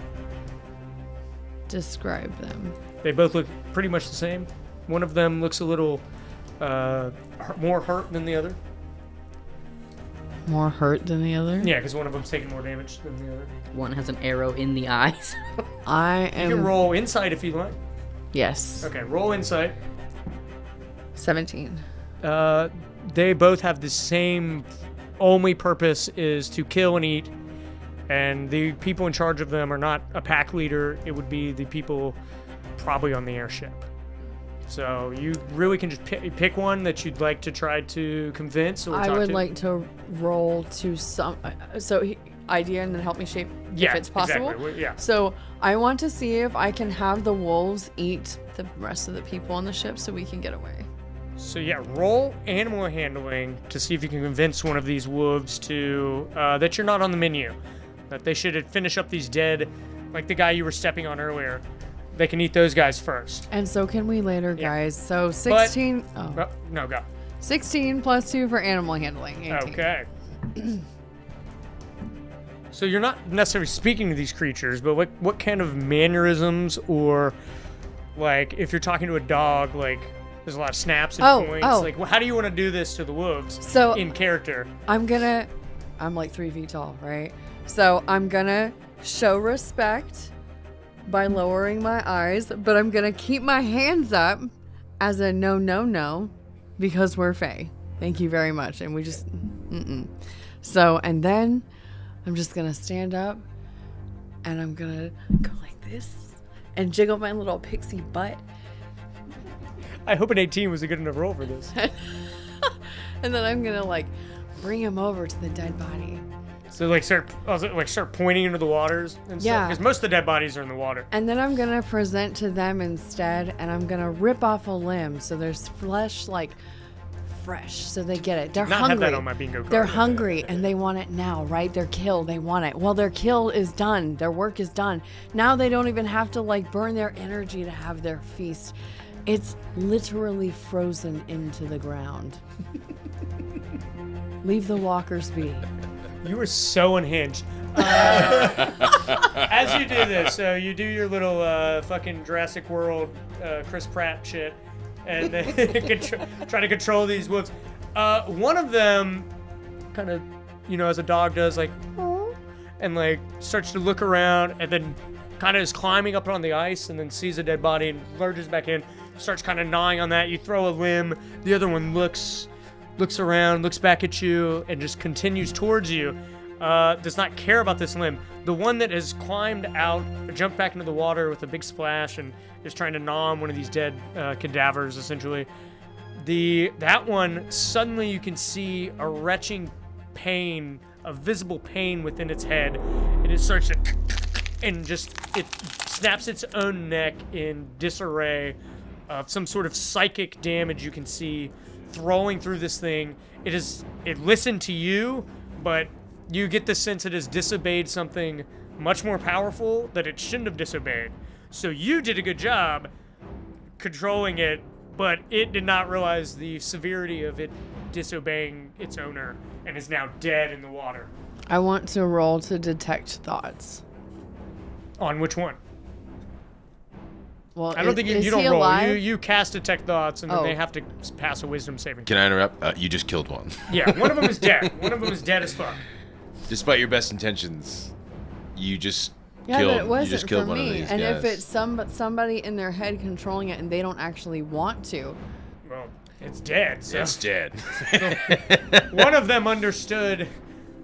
Describe them. They both look pretty much the same. One of them looks a little more hurt than the other. More hurt than the other? Yeah, because one of them's taking more damage than the other. One has an arrow in the eyes. I You can am. roll insight if you like. Yes. Okay, roll insight. 17. They both have the same only purpose is to kill and eat, and the people in charge of them are not a pack leader. It would be the people probably on the airship. So you really can just pick one that you'd like to try to convince or I talk would to. like to roll to some. Idea and then help me shape Yeah, if it's possible. exactly. Yeah. So I want to see if I can have the wolves eat the rest of the people on the ship so we can get away. So yeah, roll animal handling to see if you can convince one of these wolves to that you're not on the menu, that they should finish up these dead, like the guy you were stepping on earlier. they can eat those guys first. And so can we later, Yeah. guys. So 16. Oh, no, go. 16 plus 2 for animal handling. 18. Okay. So you're not necessarily speaking to these creatures, but what kind of mannerisms, or like if you're talking to a dog, like there's a lot of snaps and points. Like how do you want to do this to the wolves? So in character, I'm like 3 feet tall, right? So I'm gonna show respect by lowering my eyes, but I'm gonna keep my hands up as a no, because we're Fae. Thank you very much. And we just, So, and then I'm just gonna stand up and I'm gonna go like this and jiggle my little pixie butt. I hope an 18 was a good enough roll for this. And then I'm gonna like bring him over to the dead body. So start pointing into the waters and stuff, Yeah. because most of the dead bodies are in the water. And then I'm gonna present to them instead, and I'm gonna rip off a limb so there's flesh like fresh, so they get it. They're Not hungry. have that on my bingo card. They're hungry and they want it now, right? Their kill, they want it. Well, their kill is done. Their work is done. Now they don't even have to like burn their energy to have their feast. It's literally frozen into the ground. Leave the walkers be. You are so unhinged. As you do this, so you do your little fucking Jurassic World Chris Pratt shit, and try to control these wolves. One of them kind of, as a dog does, like, and like starts to look around, and then kind of is climbing up on the ice, and then sees a dead body and lurches back in, starts kind of gnawing on that. You throw a limb. The other one looks around, looks back at you, and just continues towards you. Does not care about this limb. The one that has climbed out, jumped back into the water with a big splash, and is trying to gnaw on one of these dead cadavers, essentially. That one, suddenly you can see a retching pain, a visible pain within its head, and it starts to, and it snaps its own neck in disarray of some sort of psychic damage you can see throwing through this thing. It listened to you, but you get the sense it has disobeyed something much more powerful that it shouldn't have disobeyed. So you did a good job controlling it, but it did not realize the severity of it disobeying its owner and is now dead in the water. I want to roll to detect thoughts. On which one? Well, I don't think you don't roll. You cast detect thoughts, and then they have to pass a wisdom saving. Can I interrupt? You just killed one. Yeah, one of them is dead. One of them is dead as fuck. Despite your best intentions, you just Yeah, killed. but it wasn't you just killed for one me. of these And guys. if it's somebody in their head controlling it and they don't actually want to, Well, it's dead. So. It's dead. One of them understood.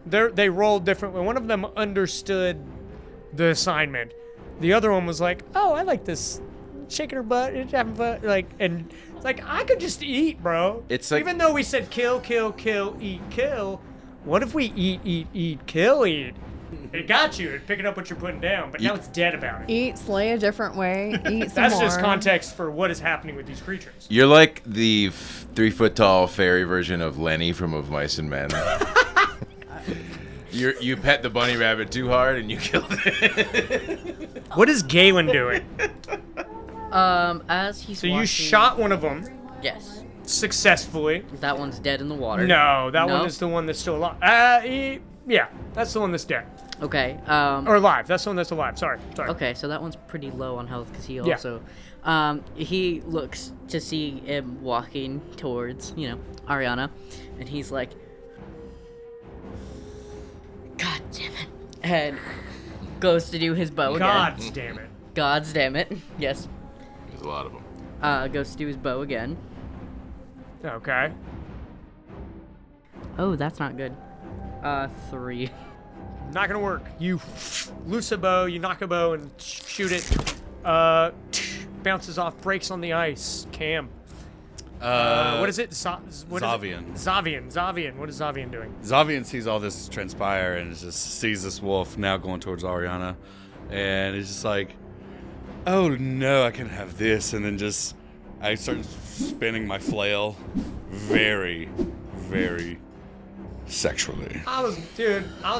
They rolled differently. One of them understood the assignment. The other one was like, "Oh, I like this, shaking her butt, and having fun." And it's like, I could just eat, bro. It's like- even though we said kill, eat, kill. What if we eat, kill, eat? It got you. It picking up what you're putting down, but now it's dead about it. eat, slay a different way, eat some That's more. just context for what is happening with these creatures. You're like the 3-foot-tall fairy version of Lenny from Of Mice and Men. You pet the bunny rabbit too hard and you killed it. What is Galen doing? As he's So you watching- shot one of them Yes. successfully. That one's dead in the water. No, that No? one is the one that's still alive. Yeah, that's the one that's dead. Okay. Or alive. That's the one that's alive. Sorry. Okay, so that one's pretty low on health because he Yeah. also, he looks to see him walking towards, Ariana, and he's like, God damn it, and goes to do his bow God again. damn it. God's damn it. Yes. There's a lot of them. Goes to do his bow again. Okay. Oh, that's not good. 3. Not gonna work. You loose a bow, you knock a bow and shoot it. Bounces off, breaks on the ice. Cam. What is it? Xavian. Xavian. What is Xavian doing? Xavian sees all this transpire and just sees this wolf now going towards Ariana, and he's just like, "Oh no, I can have this!" And then I start spinning my flail, very, very Sexually. I was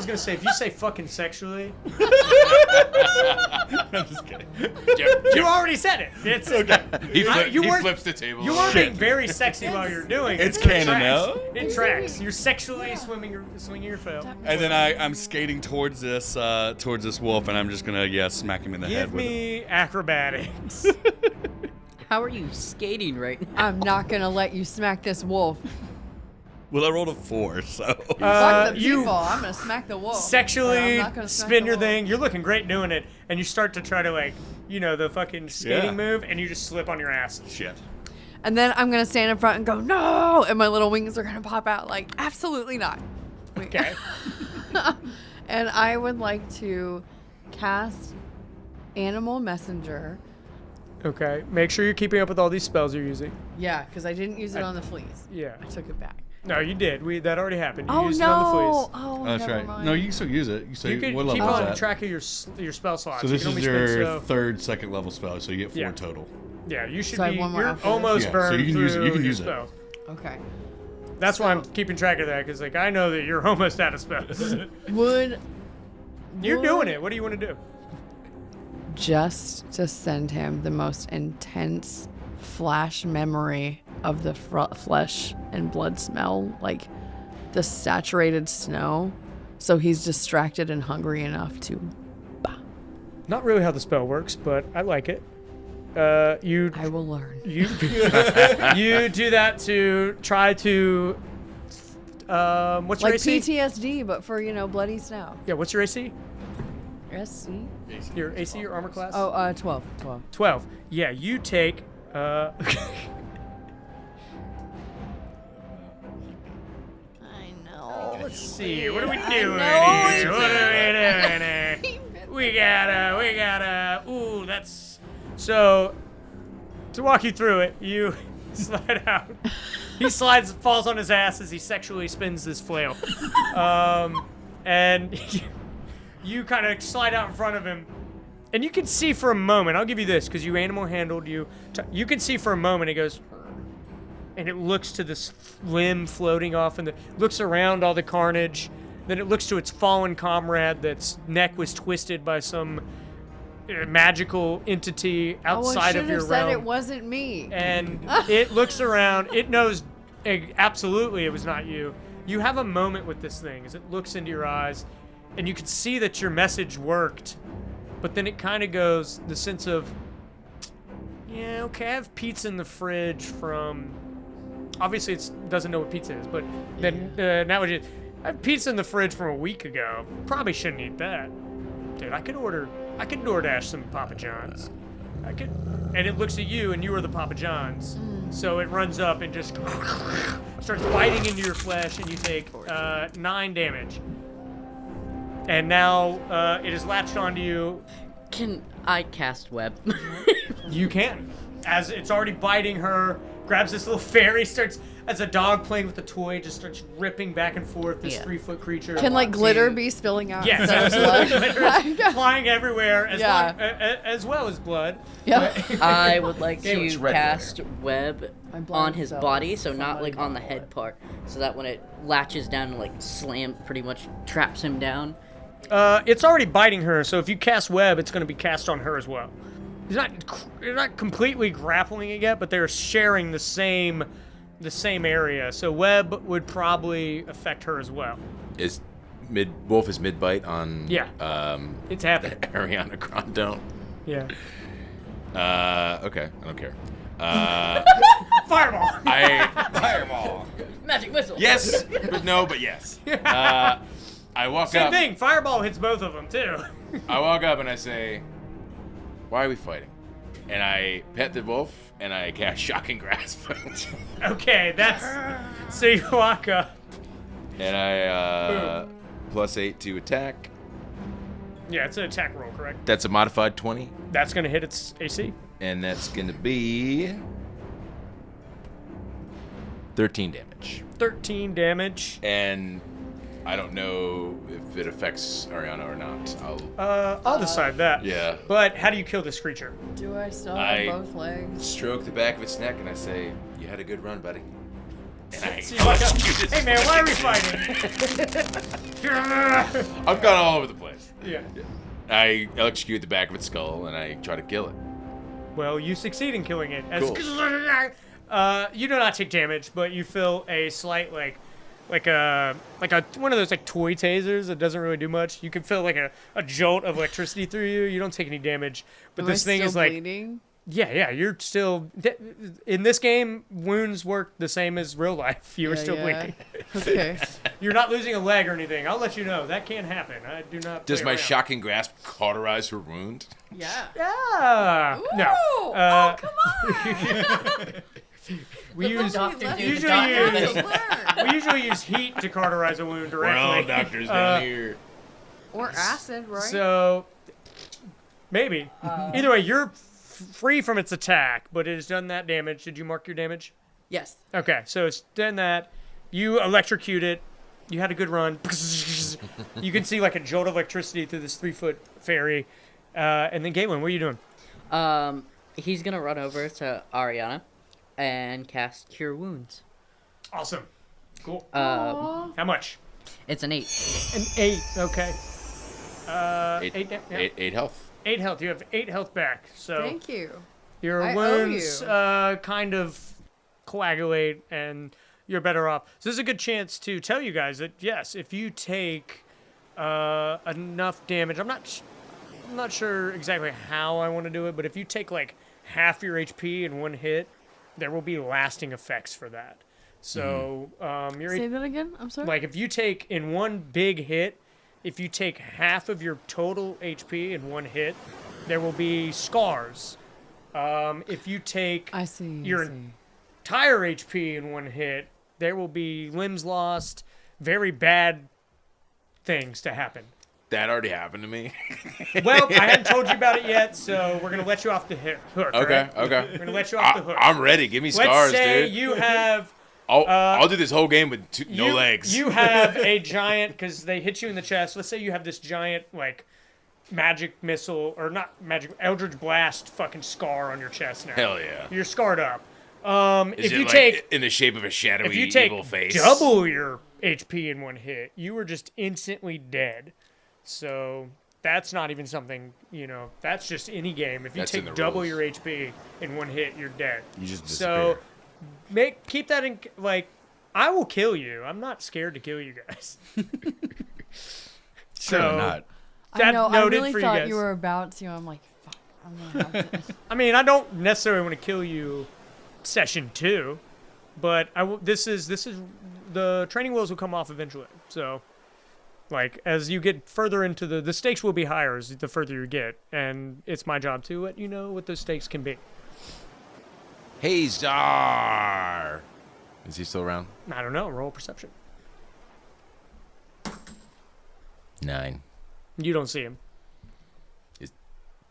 gonna say, if you say fucking sexually, I'm just kidding. you already said it. It's Okay. He weren't- flips the table. You are being very sexy while you're doing it. It's so it canon tracks. now. It tracks. You're sexually swinging your foe. And then I'm skating towards this wolf, and I'm just gonna smack him in the head Give with it. me acrobatics. How are you skating right now? I'm not gonna let you smack this wolf. Well, I rolled a 4, so. Fuck the you people. I'm gonna smack the wolf. Or I'm sexually not gonna smack spin the your wolf. thing. You're looking great doing it, and you start to try to the fucking skating Yeah. move, and you just slip on your ass. Shit. And then I'm gonna stand in front and go, no! And my little wings are gonna pop out like, absolutely not. Wait. Okay. And I would like to cast Animal Messenger. Okay. Make sure you're keeping up with all these spells you're using. Yeah, because I didn't use it on the fleas. Yeah. I took it back. No, you did. That already happened. You Oh used no! it on the fleas. Oh, That's never right. mind. No, you can still use it. You say You can what keep level is on that? track of your spell slots. So this you can is only your spend third second level spell, so you get 4 Yeah. total. Yeah, you should So I have be. one more You're after this? almost Yeah, so burned you can use it. through You can your use it. spell. Okay. That's why I'm keeping track of that, because I know that you're almost out of spells. You're doing it. What do you want to do? Just to send him the most intense flash memory of the flesh and blood smell, like the saturated snow, so he's distracted and hungry enough to. Not really how the spell works, but I like it. I will learn. You you do that to try to. What's your Like AC? PTSD, but for bloody snow. Yeah, what's your AC? SC? Your AC, your armor class? Oh, 12. 12. Yeah, you take. I know. Let's see. What are we I doing know here? it's What are we doing here? We gotta. Ooh, that's. So, to walk you through it, you slide out. He falls on his ass as he sexually spins this flail. And you kind of slide out in front of him. And you can see for a moment, I'll give you this, because you animal handled you. You can see for a moment, it goes, and it looks to this limb floating off, and looks around all the carnage. Then it looks to its fallen comrade that's neck was twisted by some magical entity outside of your have said realm. it wasn't me. And it looks around. It knows absolutely it was not you. You have a moment with this thing as it looks into your eyes, and you can see that your message worked. But then it kind of goes, the sense of, yeah, okay, I have pizza in the fridge from, obviously it doesn't know what pizza is, but then now it is, I have pizza in the fridge from a week ago. Probably shouldn't eat that. Dude, I could DoorDash some Papa John's. And it looks at you, and you are the Papa John's. So it runs up and just starts biting into your flesh, and you take 9 damage. And now it is latched onto you. Can I cast web? You can. As it's already biting her, grabs this little fairy, starts, as a dog playing with a toy, just starts ripping back and forth this Yeah. 3-foot creature. Can glitter be spilling out? Yes, instead of glitter blood? is flying everywhere, Yeah. as well as blood. Yeah. I would like Game was to red cast web My blood on his cells body, so not somebody like on the got head part, so that when it latches down and pretty much traps him down. It's already biting her, so if you cast web, it's going to be cast on her as well. You're not completely grappling it yet, but they're sharing the same area. So web would probably affect her as well. Wolf is mid bite on Yeah. It's happening. Ariana Grandont. Yeah. Okay, I don't care. Fireball. Fireball. Magic missile. Yes, but no, but yes. I walk Same up. thing. Fireball hits both of them too. I walk up and I say, "Why are we fighting?" And I pet the wolf and I cast Shocking Grasp. Okay, that's so you walk up. And I +8 to attack. Yeah, it's an attack roll, correct? That's a modified 20, That's gonna hit its AC. and that's gonna be 13 damage. 13 damage. And I don't know if it affects Ariana or not. I'll decide that. Yeah. But how do you kill this creature? Do I still I- have both legs? Stroke the back of its neck and I say, "You had a good run, buddy." And I So you walk up, electrocute his hey man, why are we fucking- fighting? I've gone all over the place. Yeah. I electrocute the back of its skull and I try to kill it. Well, you succeed in killing it. As Cool. You do not take damage, but you feel a slight like a one of those like toy tasers that doesn't really do much. You can feel like a jolt of electricity through you. You don't take any damage, but Am I this thing still is like bleeding? yeah, you're still in this game. Wounds work the same as real life. You are still bleeding. Okay. You're not losing a leg or anything. I'll let you know that can happen. I do not. Does play my around. shocking grasp cauterize her wound? Yeah. Yeah. No. Oh, come on. We use doctor do the usually doctor use thing. we usually use heat to cauterize a wound We're all directly. doctors down here. Or acid, right? So maybe. Either way, you're free from its attack, but it has done that damage. Did you mark your damage? Yes. Okay, so it's done that. You electrocute it. You had a good run. You can see like a jolt of electricity through this 3-foot fairy. And then Galen, what are you doing? He's gonna run over to Ariana and cast Cure Wounds. Awesome. Cool. Aw. How much? It's an 8. An 8. Okay. Eight 8 health. 8 health. You have 8 health back. So Thank you. your I owe wounds you. kind of coagulate and you're better off. So this is a good chance to tell you guys that yes, if you take enough damage, I'm not sure exactly how I want to do it, but if you take like half your HP in one hit, there will be lasting effects for that. So your Say that again. I'm sorry. like if you take in one big hit, if you take half of your total HP in one hit, there will be scars. If you take I see. your entire HP in one hit, there will be limbs lost, very bad things to happen. That already happened to me. Well, I haven't told you about it yet, so we're gonna let you off the hook. Okay, right? okay. We're gonna let you off the hook. I'm ready. Give me Let's scars, say dude. you have I'll do this whole game with no legs. You have a giant, because they hit you in the chest. Let's say you have this giant, like, magic missile, or not magic, Eldritch Blast fucking scar on your chest now. Hell yeah. You're scarred up. Is If it you like take in the shape of a shadowy if you take evil face? double your HP in one hit, you are just instantly dead. So that's not even something, that's just any game. If you That's in take the double rules. your HP in one hit, you're dead. You just So disappear. keep that in, like, I will kill you. I'm not scared to kill you guys. Sure not. I that know. I noted really for you thought guys. you were about to. I'm like, fuck. I'm gonna have to. I mean, I don't necessarily want to kill you session 2, but this is the training wheels will come off eventually. So, like, as you get further into the stakes will be higher as the further you get, and it's my job to let you know what those stakes can be. Hey, Czar. Is he still around? I don't know. Roll perception. 9. You don't see him.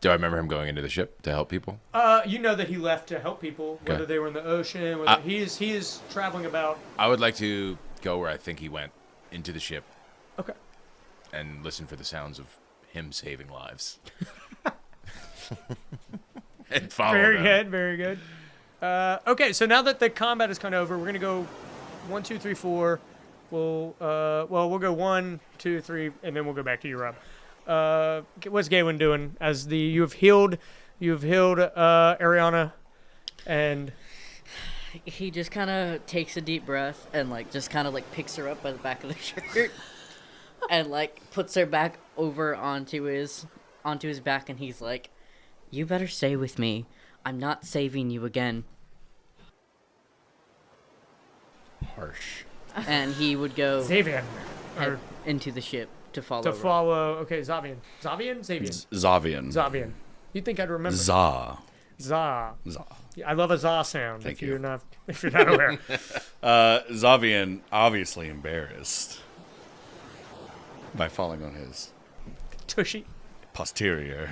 Do I remember him going into the ship to help people? You know that he left to help people, whether they were in the ocean, whether he is traveling about. I would like to go where I think he went, into the ship, Okay. and listen for the sounds of him saving lives. And follow Very them. good, very good. Okay, so now that the combat is kind of over, we're gonna go 1, 2, 3, 4. We'll go 1, 2, 3, and then we'll go back to you, Rob. What's Galen doing? As you have healed Ariana, and He just kind of takes a deep breath and just kind of picks her up by the back of the shirt and puts her back over onto his back, and he's like, "You better stay with me. I'm not saving you again." Harsh. And he would go Xavian, or into the ship to follow. to Rob. follow. Okay, Xavian, Xavian, Zavian. Xavian. You'd think I'd remember. Za. Za. Za. Yeah, I love a za sound. Thank if you. you're not aware. Xavian, obviously embarrassed by falling on his Tushy. posterior,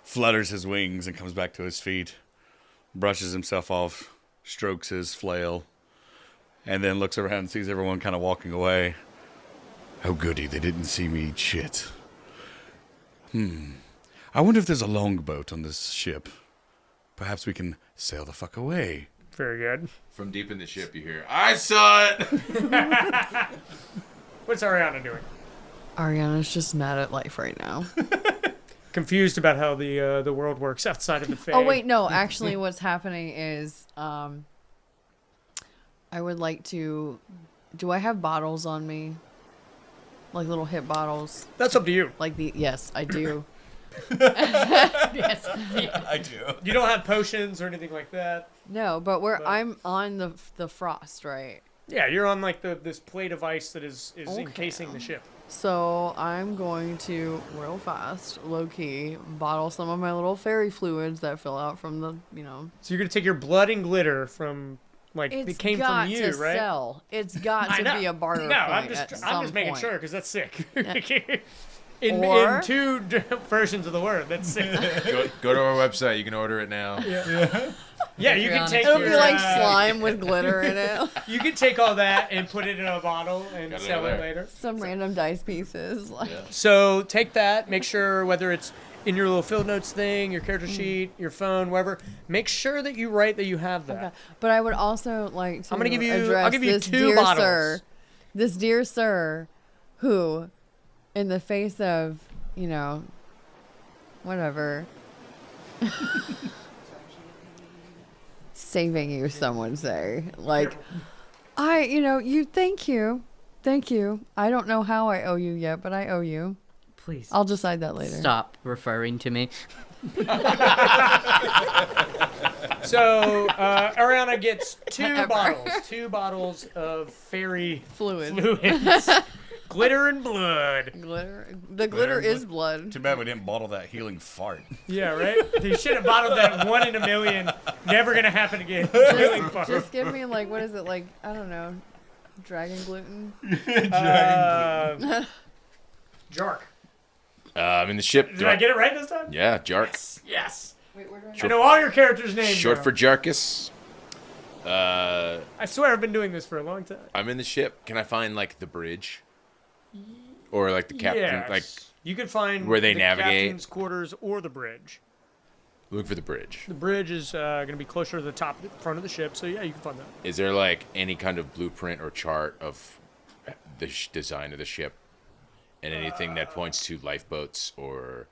flutters his wings and comes back to his feet, brushes himself off, strokes his flail, and then looks around and sees everyone kind of walking away. Oh, goody, they didn't see me eat shit. I wonder if there's a longboat on this ship. Perhaps we can sail the fuck away. Very good. From deep in the ship, you hear, "I saw it." What's Ariana doing? Ariana's just mad at life right now. Confused about how the world works outside of the Fae. Oh wait, no. Actually, what's happening is, I would like to. Do I have bottles on me? Like little hip bottles? That's up to you. Like yes, I do. Yes. I do. You don't have potions or anything like that. No, but I'm on the frost, right? Yeah, you're on like this plate of ice that is Okay. encasing the ship. So I'm going to real fast, low key, bottle some of my little fairy fluids that fill out from the, So you're gonna take your blood and glitter from It's it came got from you, to right? sell. It's got I to know. be a barter No, point I'm just making point. sure because that's sick. in Or- two versions of the word, that's sick. Go to our website. You can order it now. Yeah, you can take It'll your, be like slime with glitter in it. You can take all that and put it in a bottle and Got it sell over it there. later. Some random dice pieces. Like, So take that, make sure whether it's in your little field notes thing, your character sheet, your phone, wherever, make sure that you write that you have that. okay. But I would also like to I'm gonna give you- address I'll give you this 2 dear bottles. sir, this dear sir, who, in the face of, whatever, saving you, some would say. Like, thank you. I don't know how I owe you yet, but I owe you. Please I'll decide that later. stop referring to me. So Ariana gets 2 bottles of fairy fluids. Glitter and blood. Glitter. The glitter is blood. Too bad we didn't bottle that healing fart. Yeah, right? They should have bottled that 1 in a million. Never gonna happen again. Really far. Just give me what is it, I don't know, dragon gluten? Jark. I'm in the ship. Did I get it right this time? Yeah, Jark. Yes. Wait, where do I know all your characters' names. Short now. for Jarkus. I swear I've been doing this for a long time. I'm in the ship. Can I find the bridge, or the captain? Yes. You could find where they the navigate? captain's quarters or the bridge. Look for the bridge. The bridge is going to be closer to the front of the ship, so yeah, you can find that. Is there any kind of blueprint or chart of the design of the ship, and anything that points to lifeboats or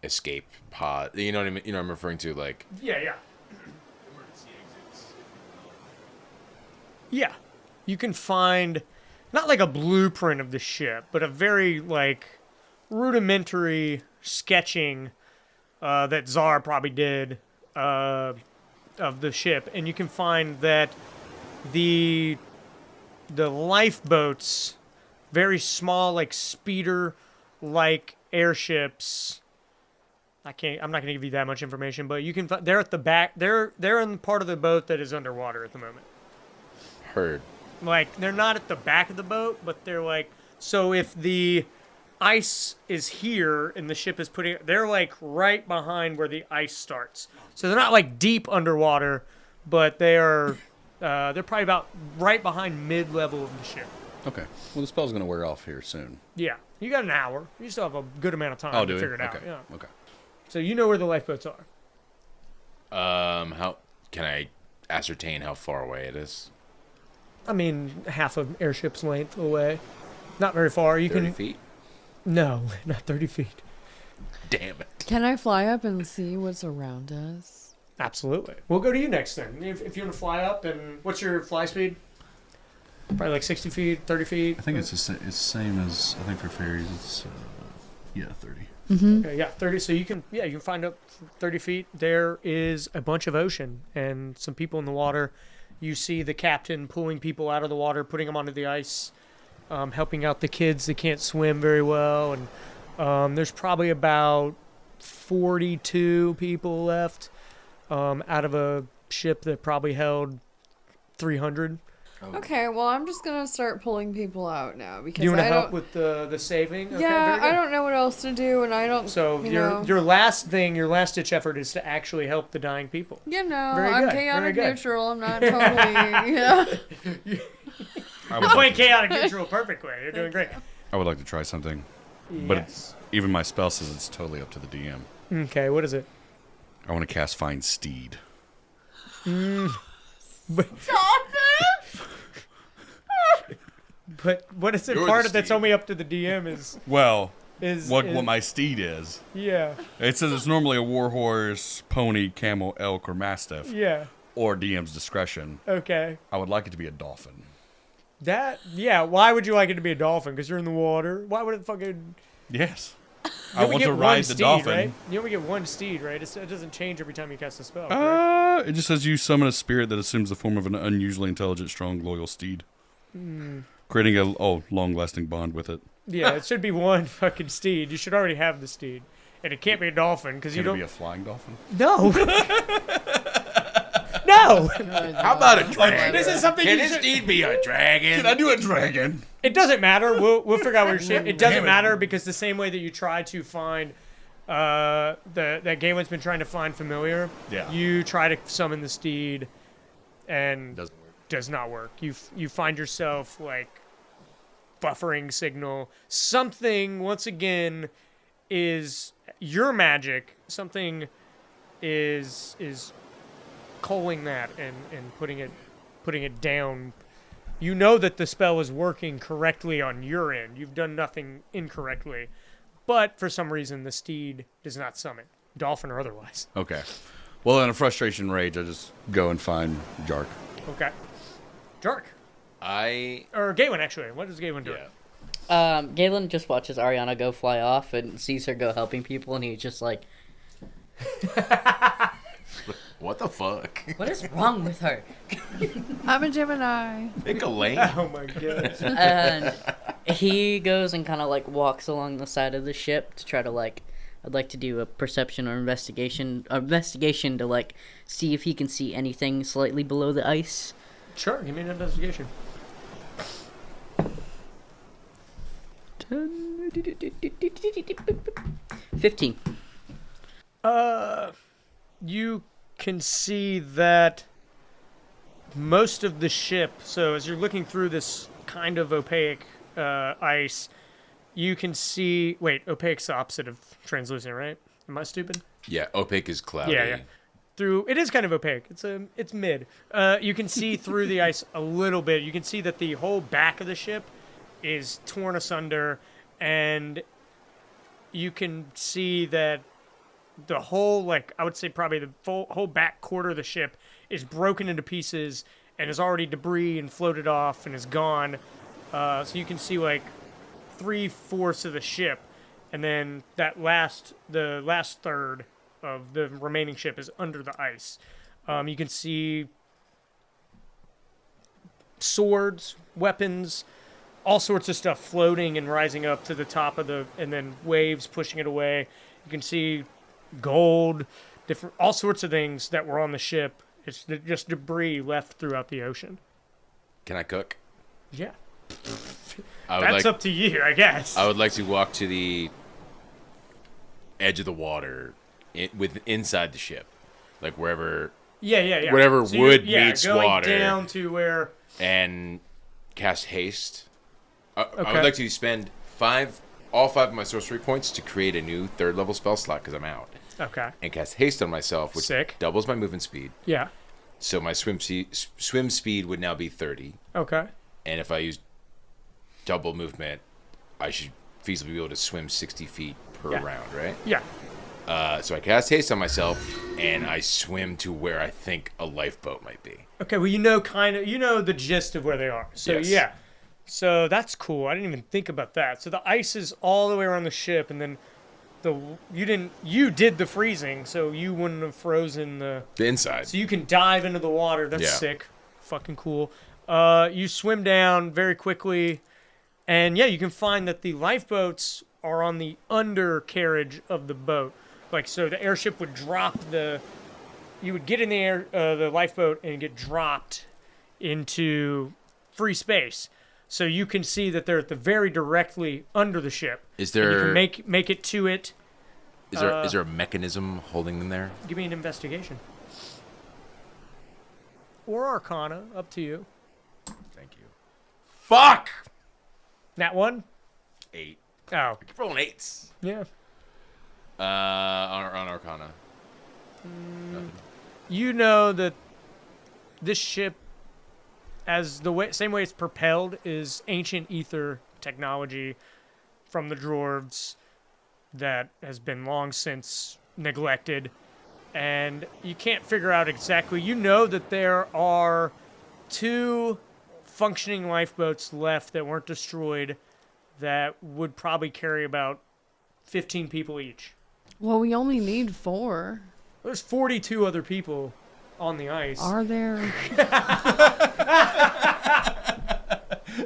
escape pod? You know what I mean? I'm referring to Yeah. Yeah. You can find not a blueprint of the ship, but a very rudimentary sketching that Czar probably did of the ship, and you can find that the lifeboats, very small speeder airships. I'm not gonna give you that much information, but you can. They're at the back. They're in part of the boat that is underwater at the moment. Heard. They're not at the back of the boat, but they're so if the ice is here and the ship is they're right behind where the ice starts. So they're not deep underwater, but they're probably about right behind mid-level of the ship. Okay. Well, the spell's gonna wear off here soon. Yeah, you got an hour. You still have a good amount of time Oh, to do we? figure it out. Okay. Yeah. Okay. So you know where the lifeboats are. How can I ascertain how far away it is? I mean, half of airship's length away. Not very far. You 30 can. feet. No, not 30 feet. Damn it. Can I fly up and see what's around us? Absolutely. We'll go to you next then. If you want to fly up, and what's your fly speed? Probably 60 feet, 30 feet. I think it's the same as I think for fairies. It's 30. Okay, yeah, 30. So you can find up 30 feet. There is a bunch of ocean and some people in the water. You see the captain pulling people out of the water, putting them onto the ice, helping out the kids that can't swim very well. And there's probably about 42 people left out of a ship that probably held 300. Okay, well, I'm just gonna start pulling people out now because Do you want to I help don't. with the saving? Okay, Yeah, very good. I don't know what else to do, and I don't. So you your know. your last ditch effort is to actually help the dying people. You know, Very I'm good, chaotic very good. neutral. I'm not totally. You're playing chaotic neutral perfect way. You're doing great. I would like to try something, but Yes. even my spell says it's totally up to the DM. Okay, what is it? I want to cast Find Steed. But what is it? You're Part the of that's steed. only up to the DM is what my steed is. yeah, It says it's normally a warhorse, pony, camel, elk, or mastiff, yeah. or DM's discretion. Okay. I would like it to be a dolphin. Why would you like it to be a dolphin? Because you're in the water. Why would it fucking? Yes. You I only want get to one ride the steed, dolphin. Right? You only get one steed, right? It doesn't change every time you cast a spell. Correct? It just says you summon a spirit that assumes the form of an unusually intelligent, strong, loyal steed. Creating a long-lasting bond with it. Yeah, it should be one fucking steed. You should already have the steed, and it can't be a dolphin because you Can it don't. be a flying dolphin? No. No. How about a dragon? This is something Can you his should. steed be a dragon? Can I do a dragon? It doesn't matter. We'll figure out where your shit. It doesn't Damn it. matter because the same way that you try to find that Galen's been trying to find familiar. Yeah. You try to summon the steed, and Doesn't work. does not work. You find yourself like buffering signal. Something once again is your magic. Something is culling that and putting it down. You know that the spell is working correctly on your end. You've done nothing incorrectly. But for some reason the steed does not summon. Dolphin or otherwise. Okay. Well, in a frustration rage, I just go and find Jark. Okay. Jark. Or Galen, actually. What is Galen doing? Galen just watches Ariana go fly off and sees her go helping people, and he's just like, What the fuck? what is wrong with her? I'm a Gemini. Pick a lane. Oh my god. And he goes and kind of like walks along the side of the ship to try to like, I'd like to do a perception or investigation to like see if he can see anything slightly below the ice. Sure, give me an investigation. 15. You can see that most of the ship, so as you're looking through this kind of opaque ice, you can see, opaque's the opposite of translucent, right? Am I stupid? Yeah, opaque is cloudy. Yeah. It is kind of opaque. It's mid. You can see through the ice a little bit. You can see that the whole back of the ship is torn asunder, and you can see that the whole, I would say probably the whole back quarter of the ship is broken into pieces and is already debris and floated off and is gone. So you can see 3/4 of the ship, and then the last third of the remaining ship is under the ice. You can see swords, weapons, all sorts of stuff floating and rising up to the top of and then waves pushing it away. You can see gold, all sorts of things that were on the ship. It's just debris left throughout the ocean. Can I cook? Yeah. That's up to you, I guess. I would like to walk to the edge of the water inside the ship. Wherever... Yeah. Whatever So wood going meets water. Down to where... And cast haste. I Okay. would like to spend all 5 of my sorcery points to create a new 3rd level spell slot because I'm out. Okay. And cast haste on myself, which Sick. doubles my movement speed. Yeah. So my swim speed would now be 30. Okay. And if I use double movement, I should feasibly be able to swim 60 feet per Yeah. round, right? Yeah. So I cast haste on myself, and I swim to where I think a lifeboat might be. Okay, well, you know the gist of where they are. So, Yes. yeah. So that's cool. I didn't even think about that. So the ice is all the way around the ship, and then you did the freezing, so you wouldn't have frozen the inside. So you can dive into the water. That's Yeah. sick. Fucking cool. You swim down very quickly, and yeah, you can find that the lifeboats are on the undercarriage of the boat. So the airship would drop you would get in the lifeboat and get dropped into free space. So you can see that they're at the very directly under the ship. Is there... And you can make it to it. Is there a mechanism holding them there? Give me an investigation. Or Arcana, up to you. Thank you. Fuck! That one? 8. Oh. I keep rolling 8s. Yeah. On Arcana. Nothing. You know that this ship, as the same way it's propelled, is ancient ether technology from the dwarves that has been long since neglected, and you can't figure out exactly. You know that there are 2 functioning lifeboats left that weren't destroyed that would probably carry about 15 people each. Well, we only need 4. There's 42 other people on the ice. Are there?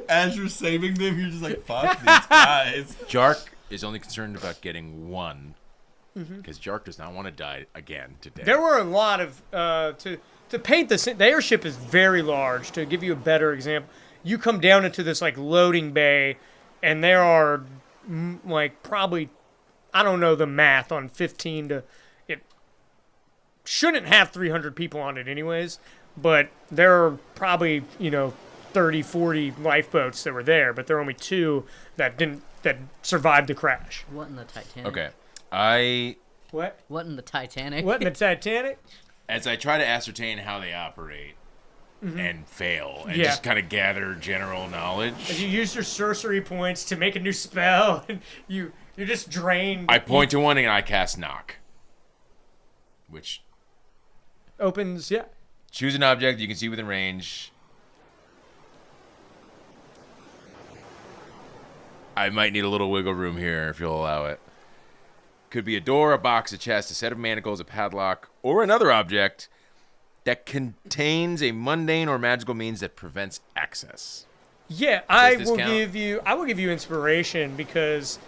As you're saving them, you're just like, fuck these guys. Jark is only concerned about getting 1. Because Jark does not want to die again today. There were a lot of to paint the airship is very large. To give you a better example, you come down into this like loading bay, and there are like probably, I don't know the math on 15 to, it shouldn't have 300 people on it anyways, but there are probably 30, 40 lifeboats that were there, but there are only 2 that survived the crash. What in the Titanic? Okay. What in the Titanic? in the Titanic? As I try to ascertain how they operate and fail and Yeah. just kind of gather general knowledge, As you use your sorcery points to make a new spell, and you're just drained. I point to one and I cast knock. Which, Opens, yeah. choose an object you can see within range. I might need a little wiggle room here if you'll allow it. Could be a door, a box, a chest, a set of manacles, a padlock, or another object that contains a mundane or magical means that prevents access. Yeah, I this will count? give you inspiration because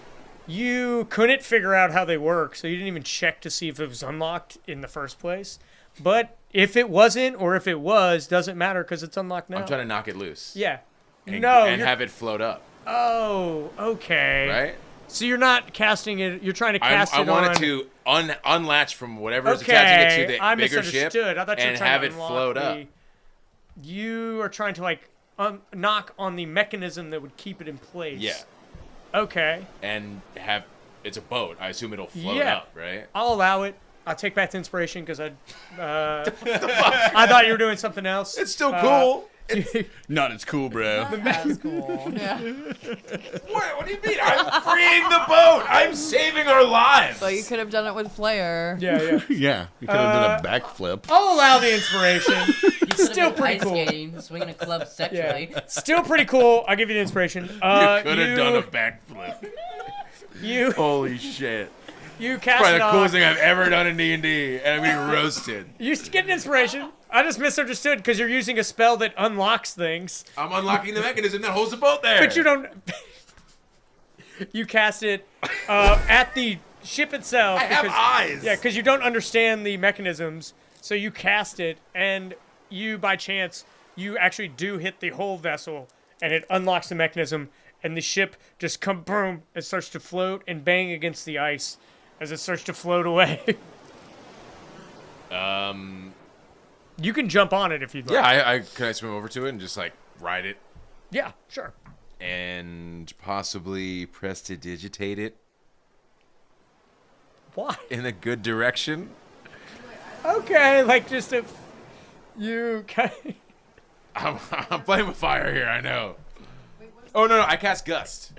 you couldn't figure out how they work, so you didn't even check to see if it was unlocked in the first place. But if it wasn't, or if it was, doesn't matter because it's unlocked now. I'm trying to knock it loose. Yeah. And, No. and you're- have it float up, Oh, okay. right? So you're not casting it. You're trying to cast I it want on. it to unlatch from whatever's attaching it to the I bigger ship misunderstood. I thought you were and trying have to it unlock float up. You are trying to knock on the mechanism that would keep it in place. Yeah. Okay. And have it's a boat. I assume it'll float Yeah. up, right? I'll allow it. I'll take back the inspiration because I thought you were doing something else. It's still cool. Not as cool, bro. That's cool. Yeah. What do you mean? I'm freeing the boat. I'm saving our lives. But you could have done it with flair. Yeah. Yeah, you could have done a backflip. I'll allow the inspiration. Still Still pretty ice cool. skating, swinging a club sexually. Still pretty cool. I'll give you the inspiration. you could have done a backflip. You Holy shit. cast Probably it the on. coolest thing I've ever done in D&D, and I'm getting roasted. You get an inspiration. I just misunderstood because you're using a spell that unlocks things, I'm unlocking the mechanism that holds the boat there. but you don't. You cast it at the ship itself. I have eyes. Yeah, because you don't understand the mechanisms, so you cast it, and you, by chance, you actually do hit the whole vessel, and it unlocks the mechanism, and the ship just boom, it starts to float and bang against the ice as it starts to float away. You can jump on it if you'd like. Yeah, can I swim over to it and just like ride it Yeah, sure. and possibly prestidigitate it Why? in a good direction? Okay, like just if you I'm playing with fire here, I know. Oh no, I cast Gust.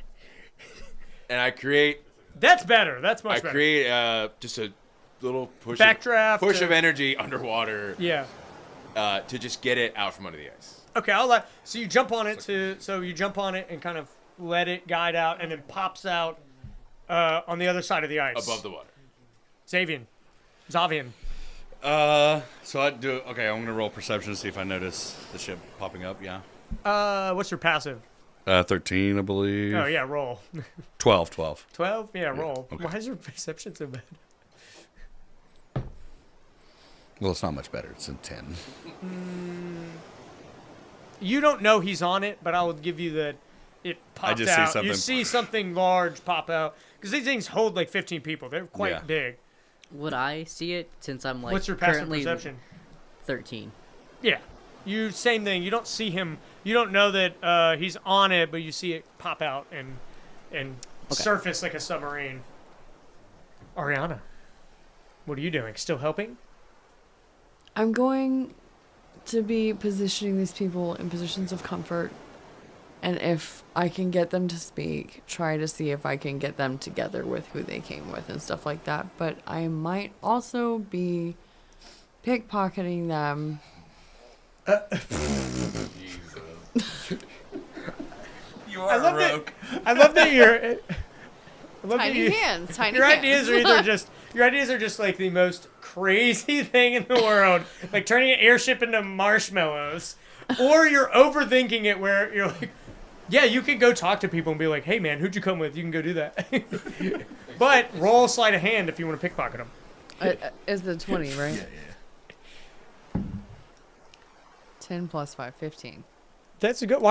And I create That's better. That's much better. just a little push Backdraft, of energy underwater Yeah. to just get it out from under the ice. Okay, so you jump on it and kind of let it guide out and then pops out on the other side of the ice. Above the water. Xavian. So I do. Okay, I'm gonna roll perception to see if I notice the ship popping up. Yeah. What's your passive? 13, I believe. Oh yeah, roll. 12. 12? Yeah, roll. okay. Why is your perception so bad? Well, it's not much better. It's a 10. You don't know he's on it, but I will give you that it popped just see out. something. You see something large pop out. Because these things hold like 15 people. They're quite Yeah. big. Would I see it since I'm like What's your passive currently perception? 13? Yeah. You same thing. You don't see him. You don't know that he's on it, but you see it pop out and surface like a submarine. Ariana, what are you doing? Still helping? I'm going to be positioning these people in positions of comfort. And if I can get them to speak, try to see if I can get them together with who they came with and stuff like that. But I might also be pickpocketing them. You are a rogue. I love that you're. Tiny hands, tiny Your hands. ideas are just like the most crazy thing in the world, like turning an airship into marshmallows, or you're overthinking it where you're like, yeah, you can go talk to people and be like, hey man, who'd you come with? You can go do that. But roll sleight of hand if you want to pickpocket them. Is the 20, right? Yeah. 10 plus 5, 15. That's a good.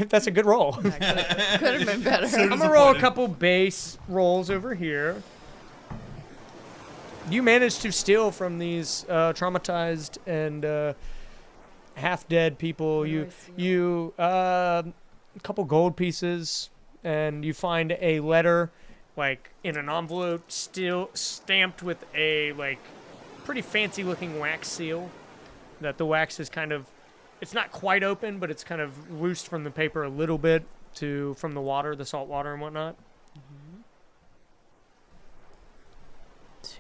That's a good roll. Could have been better. I'm gonna roll a couple base rolls over here. You managed to steal from these traumatized and half-dead people. You a couple gold pieces, and you find a letter, like in an envelope, still stamped with a like pretty fancy-looking wax seal. That the wax is kind of. It's not quite open, but it's kind of loosed from the paper a little bit from the water, the salt water and whatnot.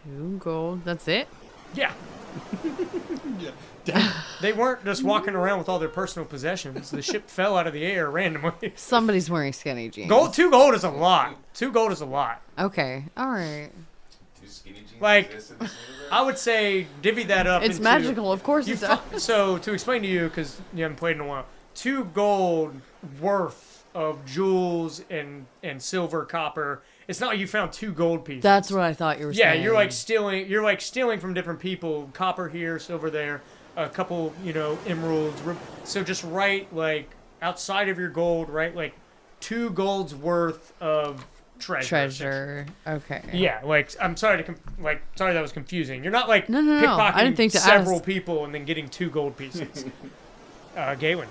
2 gold. That's it? Yeah. They weren't just walking around with all their personal possessions. The ship fell out of the air randomly. Somebody's wearing skinny jeans. 2 gold is a lot. 2 gold is a lot. Okay. All right. Like, I would say divvy that up. It's magical. Of course it does. So, to explain to you, because you haven't played in a while, 2 gold worth of jewels and silver, copper. It's not like you found 2 gold pieces. That's what I thought you were saying. Yeah, you're like stealing from different people. Copper here, silver there, a couple, emeralds. So just write like outside of your gold, right? Like 2 gold's worth of treasure. Okay. Yeah, like I'm sorry sorry that was confusing. You're not like No. pickpocketing I didn't think to several ask. people and then getting 2 gold pieces. Galen.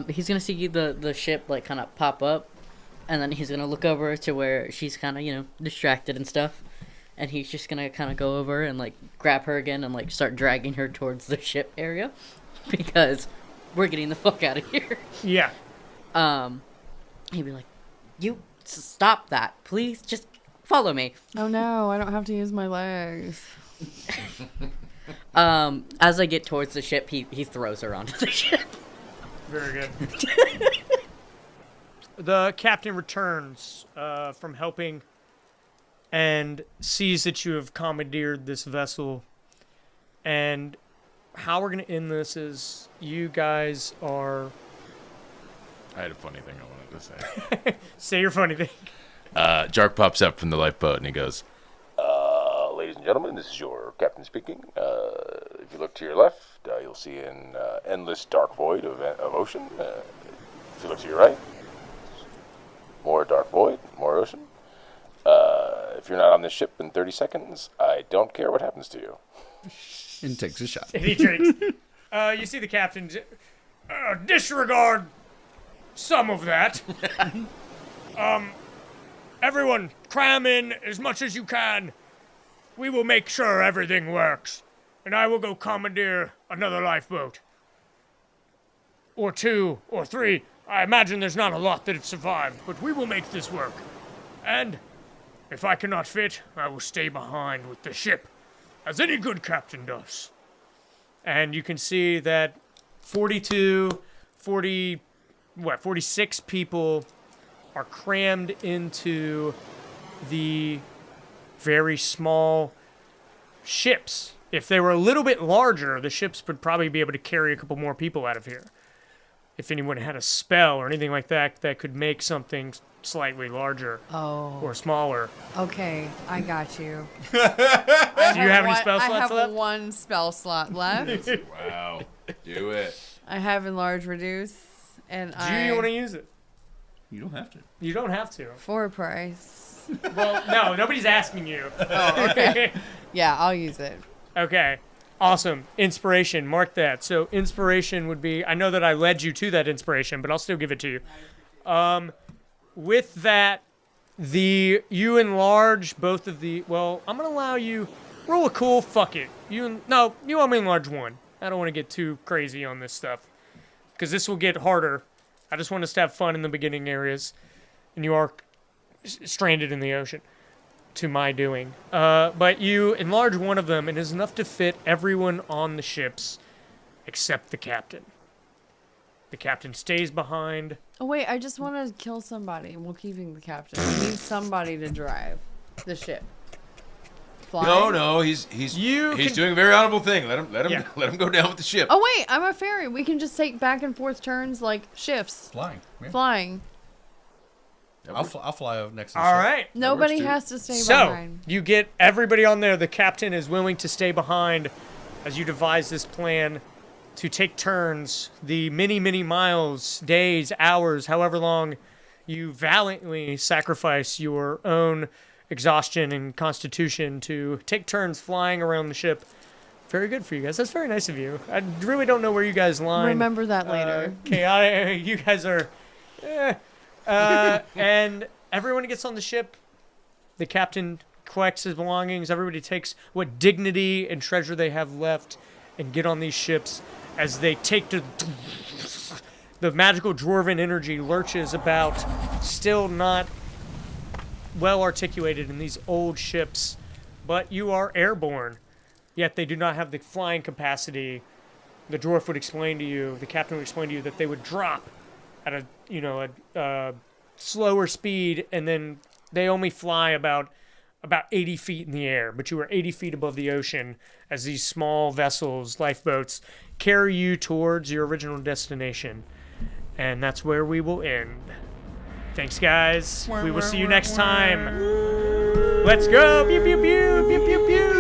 He's gonna see the ship like kind of pop up, and then he's gonna look over to where she's kind of distracted and stuff, and he's just gonna kind of go over and like grab her again and like start dragging her towards the ship area, because we're getting the fuck out of here. Yeah. He'd be like, "You stop that, please. Just follow me." Oh no, I don't have to use my legs. As I get towards the ship, he throws her onto the ship. Very good. The captain returns from helping and sees that you have commandeered this vessel. And how we're going to end this is you guys are... I had a funny thing I wanted to say. Say your funny thing. Jark pops up from the lifeboat and he goes, Ladies and gentlemen, this is your captain speaking. If you look to your left, you'll see an endless dark void of ocean. If you look to your right, more dark void, more ocean. If you're not on this ship in 30 seconds, I don't care what happens to you. And takes a shot. And he drinks. You see the captain disregard some of that. Everyone, cram in as much as you can. We will make sure everything works. And I will go commandeer another lifeboat. Or 2, or 3. I imagine there's not a lot that have survived, but we will make this work. And if I cannot fit, I will stay behind with the ship, as any good captain does. And you can see that 46 people are crammed into the very small ships. If they were a little bit larger, the ships would probably be able to carry a couple more people out of here. If anyone had a spell or anything like that that could make something slightly larger or smaller. Okay, I got you. Do you have any spell slots I have left? 1 spell slot left. "Wow, do it." I have enlarge reduce, and Do you want to use it? You don't have to. You don't have to. for a price. Well, no, nobody's asking you. Oh, okay. Yeah, I'll use it. Okay. Awesome. Inspiration. Mark that. So inspiration would be, I know that I led you to that inspiration, but I'll still give it to you. With that, you enlarge both of the, well, I'm going to allow you, roll a cool, fuck it. You want me to enlarge 1. I don't want to get too crazy on this stuff because this will get harder. I just want us to have fun in the beginning areas, and you are stranded in the ocean to my doing. But you enlarge one of them, and it is enough to fit everyone on the ships except the captain. The captain stays behind. Oh wait, I just want to kill somebody. We're keeping the captain. We need somebody to drive the ship. Fly? No, he's doing a very honorable thing. Let him go down with the ship. Oh wait, I'm a fairy. We can just take back and forth turns like shifts. Flying. Yeah. Flying. I'll fly over next to the All ship. right. Nobody has to stay So, behind. you get everybody on there. The captain is willing to stay behind as you devise this plan to take turns the many, many miles, days, hours, however long you valiantly sacrifice your own exhaustion and constitution to take turns flying around the ship. Very good for you guys. That's very nice of you. I really don't know where you guys line. Remember that later. Chaotic. You guys are... and everyone gets on the ship. The captain collects his belongings. Everybody takes what dignity and treasure they have left and get on these ships as they take to... The magical dwarven energy lurches about, still not well articulated in these old ships, but you are airborne, yet they do not have the flying capacity. The dwarf would explain to you, the captain would explain to you that they would drop at a slower speed, and then they only fly about 80 feet in the air, but you are 80 feet above the ocean as these small vessels, lifeboats, carry you towards your original destination. And that's where we will end. Thanks, guys. We will see you next time. Let's go. Pew, pew, pew, pew, pew, pew.